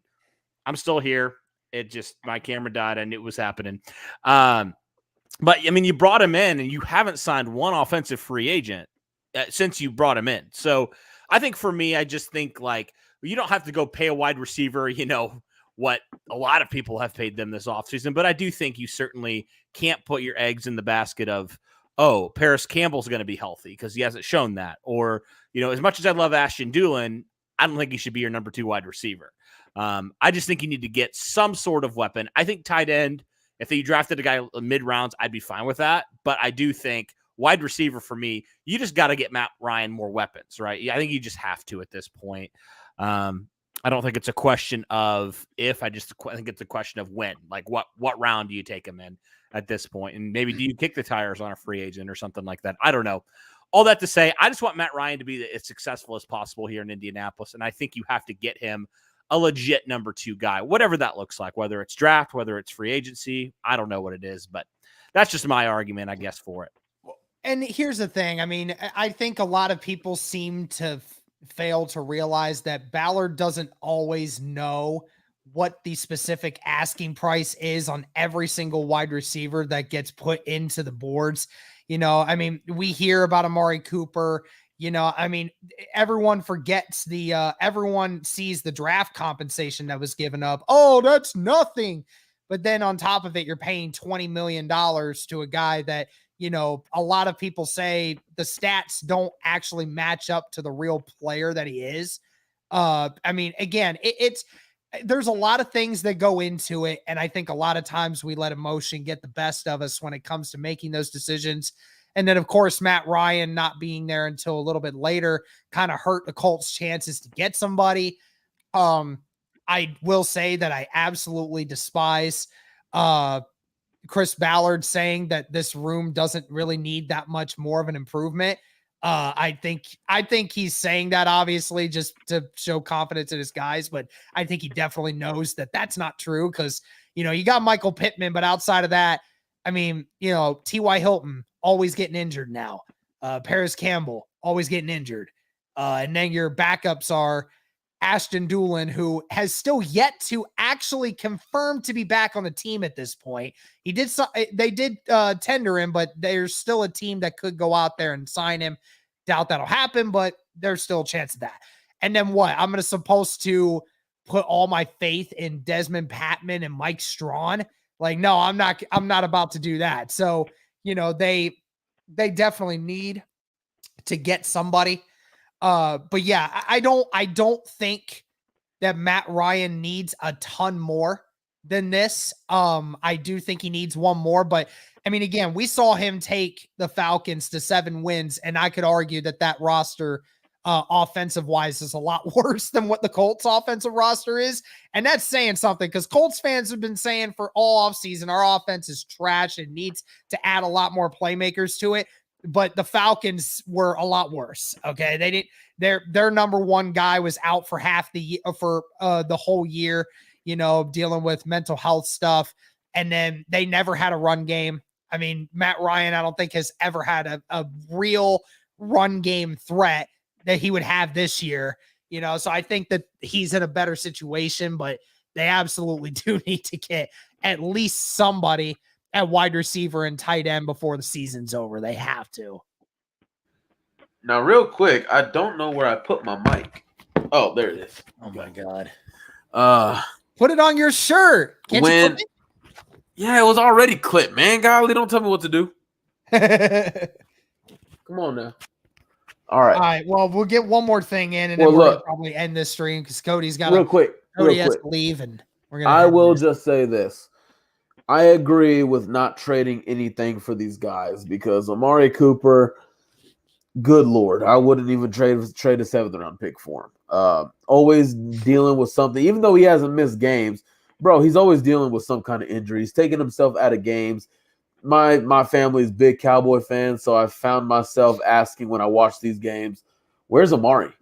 I'm still here. It just, my camera died. I knew it was happening. But you brought him in and you haven't signed 1 offensive free agent since you brought him in. So I think for me, I just think like, you don't have to go pay a wide receiver, what a lot of people have paid them this offseason. But I do think you certainly can't put your eggs in the basket of, oh, Paris Campbell's going to be healthy, because he hasn't shown that. Or, as much as I love Ashton Dulin, I don't think he should be your number 2 wide receiver. I just think you need to get some sort of weapon. I think tight end, if you drafted a guy mid-rounds, I'd be fine with that. But I do think wide receiver, for me, you just got to get Matt Ryan more weapons, right? I think you just have to at this point. I don't think it's a question of if. I think it's a question of when. Like what round do you take him in at this point? And maybe do you kick the tires on a free agent or something like that? I don't know. All that to say, I just want Matt Ryan to be as successful as possible here in Indianapolis, and I think you have to get him a legit number 2 guy, whatever that looks like, whether it's draft, whether it's free agency. I don't know what it is, but that's just my argument, I guess, for it. And here's the thing. I mean, I think a lot of people seem to fail to realize that Ballard doesn't always know what the specific asking price is on every single wide receiver that gets put into the boards. I mean, we hear about Amari Cooper. I mean, everyone forgets everyone sees the draft compensation that was given up. Oh, that's nothing. But then on top of it, you're paying $20 million to a guy that, a lot of people say the stats don't actually match up to the real player that he is. I mean, again, there's a lot of things that go into it. And I think a lot of times we let emotion get the best of us when it comes to making those decisions. And then, of course, Matt Ryan not being there until a little bit later kind of hurt the Colts' chances to get somebody. I will say that I absolutely despise Chris Ballard saying that this room doesn't really need that much more of an improvement. I think he's saying that obviously just to show confidence in his guys, but I think he definitely knows that that's not true because, you got Michael Pittman, but outside of that, I mean, T.Y. Hilton always getting injured now. Paris Campbell always getting injured. And then your backups are Ashton Doolin, who has still yet to actually confirm to be back on the team at this point. They did tender him, but there's still a team that could go out there and sign him. Doubt that'll happen, but there's still a chance of that. And then what? I'm supposed to put all my faith in Desmond Patman and Mike Strawn. Like, no, I'm not about to do that. So, they definitely need to get somebody. But yeah, I don't think that Matt Ryan needs a ton more than this. I do think he needs one more, but I mean, again, we saw him take the Falcons to 7 wins, and I could argue that roster offensive wise is a lot worse than what the Colts offensive roster is. And that's saying something because Colts fans have been saying for all offseason, our offense is trash and needs to add a lot more playmakers to it. But the Falcons were a lot worse. Okay. They didn't, their number 1 guy was out for half the whole year, dealing with mental health stuff. And then they never had a run game. I mean, Matt Ryan, I don't think has ever had a real run game threat that he would have this year, so I think that he's in a better situation, but they absolutely do need to get at least somebody at wide receiver and tight end before the season's over. They have to. Now, real quick, I don't know where I put my mic. Oh, there it is. Oh my God. Put it on your shirt. Can't you clip it? Yeah, it was already clipped, man. Golly, don't tell me what to do. Come on now. All right. Well, we'll get one more thing in, and then we're gonna probably end this stream because Cody's got Cody has to leave, and we're gonna. I will just say this: I agree with not trading anything for these guys because Amari Cooper, good Lord, I wouldn't even trade a 7th-round pick for him. Always dealing with something, even though he hasn't missed games, bro. He's always dealing with some kind of injury. He's taking himself out of games. My family's big Cowboy fans, so I found myself asking when I watch these games, where's Amari?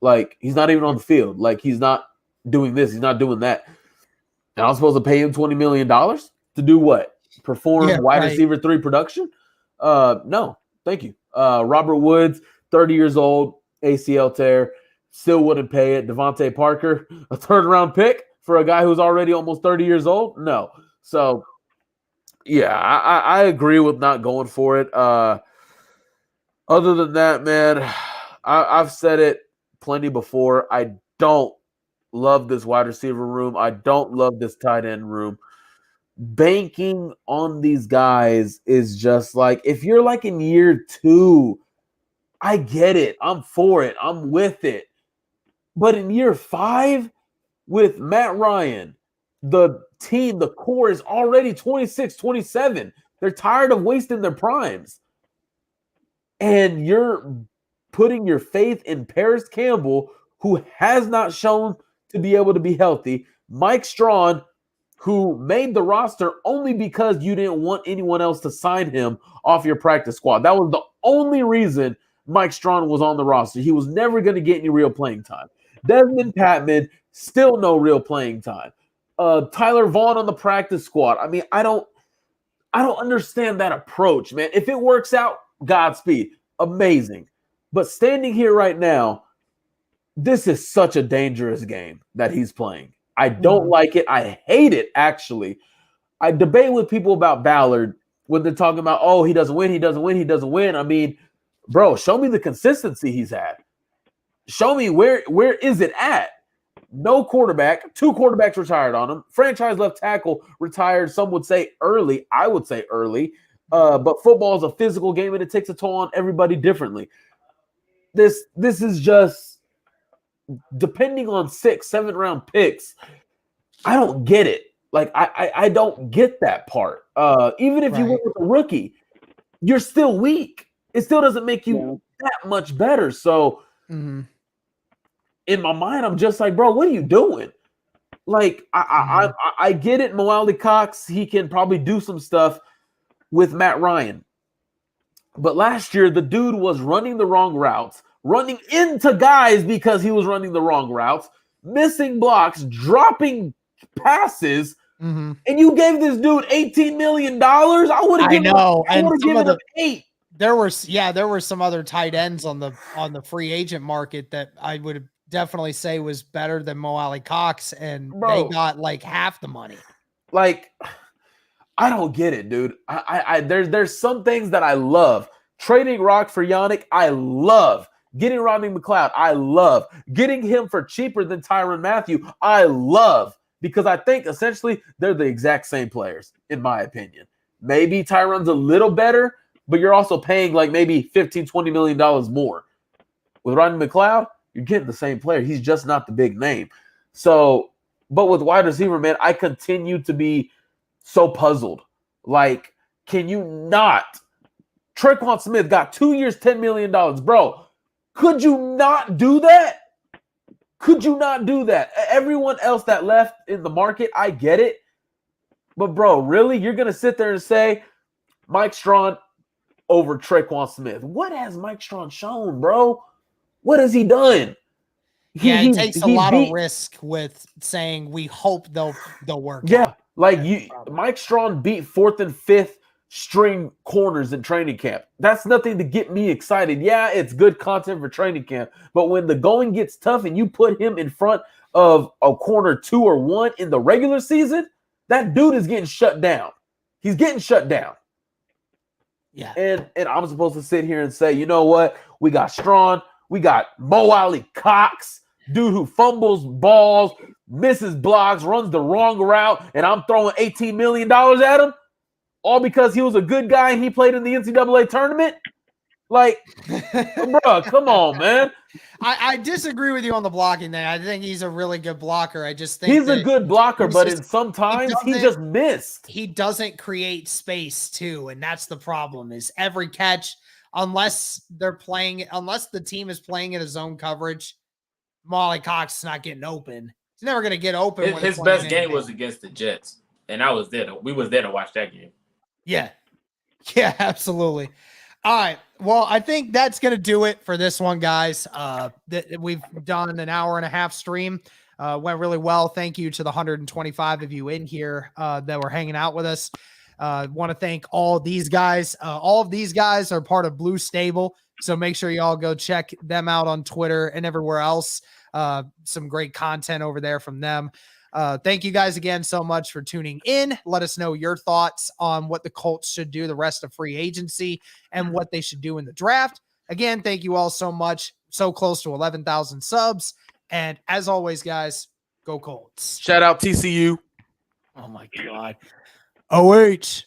Like, he's not even on the field. Like, he's not doing this. He's not doing that. And I'm supposed to pay him $20 million to do what? Perform wide receiver 3 production? No, thank you. Robert Woods, 30 years old, ACL tear, still wouldn't pay it. Devontae Parker, a 3rd-round pick for a guy who's already almost 30 years old? No. So, yeah, I agree with not going for it. Other than that, man, I've said it plenty before. I don't love this wide receiver room. I don't love this tight end room. Banking on these guys is just like, if you're like in year 2, I get it. I'm for it. I'm with it. But in year 5, with Matt Ryan, the team, the core is already 26, 27. They're tired of wasting their primes. And you're putting your faith in Paris Campbell, who has not shown to be able to be healthy. Mike Strawn, who made the roster only because you didn't want anyone else to sign him off your practice squad. That was the only reason Mike Strawn was on the roster. He was never going to get any real playing time. Desmond Patman, still no real playing time. Tyler Vaughn on the practice squad. I mean, I don't understand that approach, man. If it works out, Godspeed. Amazing. But standing here right now, this is such a dangerous game that he's playing. I don't like it. I hate it, actually. I debate with people about Ballard when they're talking about, oh, he doesn't win, he doesn't win, he doesn't win. I mean, bro, show me the consistency he's had. Show me where is it at? No quarterback. 2 quarterbacks retired on him. Franchise left tackle retired. Some would say early. I would say early. But football is a physical game, and it takes a toll on everybody differently. This is just depending on 6, 7 round picks. I don't get it. Like I don't get that part. Even if you went with a rookie, you're still weak. It still doesn't make you that much better. So in my mind, I'm just like, bro, what are you doing? Like I get it. Mo Alley Cox, he can probably do some stuff with Matt Ryan. But last year, the dude was running the wrong routes, running into guys because he was running the wrong routes, missing blocks, dropping passes, and you gave this dude $18 million. I would have given him 8. There were some other tight ends on the free agent market that I would definitely say was better than Mo Alley Cox, and they got like half the money. Like, I don't get it, dude. There's some things that I love. Trading Rock for Yannick, I love. Getting Rodney McLeod, I love. Getting him for cheaper than Tyrann Mathieu, I love. Because I think essentially they're the exact same players, in my opinion. Maybe Tyrann's a little better, but you're also paying like maybe $15, $20 million more. With Rodney McLeod, you're getting the same player. He's just not the big name. So, but with wide receiver, man, I continue to be so puzzled. Like, can you not? Tre'Quan Smith got 2 years, $10 million. Bro, could you not do that? Could you not do that? Everyone else that left in the market, I get it. But, bro, really? You're going to sit there and say Mike Strawn over Tre'Quan Smith? What has Mike Strawn shown, bro? What has he done? He takes a lot of risk with saying we hope they'll work. Yeah, out. Mike Strawn beat 4th and 5th string corners in training camp. That's nothing to get me excited. Yeah, it's good content for training camp, but when the going gets tough and you put him in front of a corner 2 or 1 in the regular season, that dude is getting shut down. He's getting shut down. Yeah. And I'm supposed to sit here and say, you know what? We got Strawn. We got Mo Alley Cox, dude who fumbles balls, misses blocks, runs the wrong route, and I'm throwing $18 million at him? All because he was a good guy and he played in the NCAA tournament? Like, bro, come on, man. I disagree with you on the blocking thing. I think he's a really good blocker. I just think he's a good blocker, but sometimes he just missed. He doesn't create space too, and that's the problem. Is every catch, unless the team is playing in a zone coverage, Molly Cox is not getting open. He's never going to get open. His best game was against the Jets, and I was there. We was there to watch that game. Yeah, absolutely. All right. Well, I think that's going to do it for this one, guys. We've done an hour and a half stream. Went really well. Thank you to the 125 of you in here that were hanging out with us. Want to thank all of these guys. All of these guys are part of Blue Stable, so make sure you all go check them out on Twitter and everywhere else. Some great content over there from them. Thank you guys again so much for tuning in. Let us know your thoughts on what the Colts should do the rest of free agency and what they should do in the draft. Again, thank you all so much. So close to 11,000 subs. And as always, guys, go Colts. Shout out TCU. Oh my God. OH.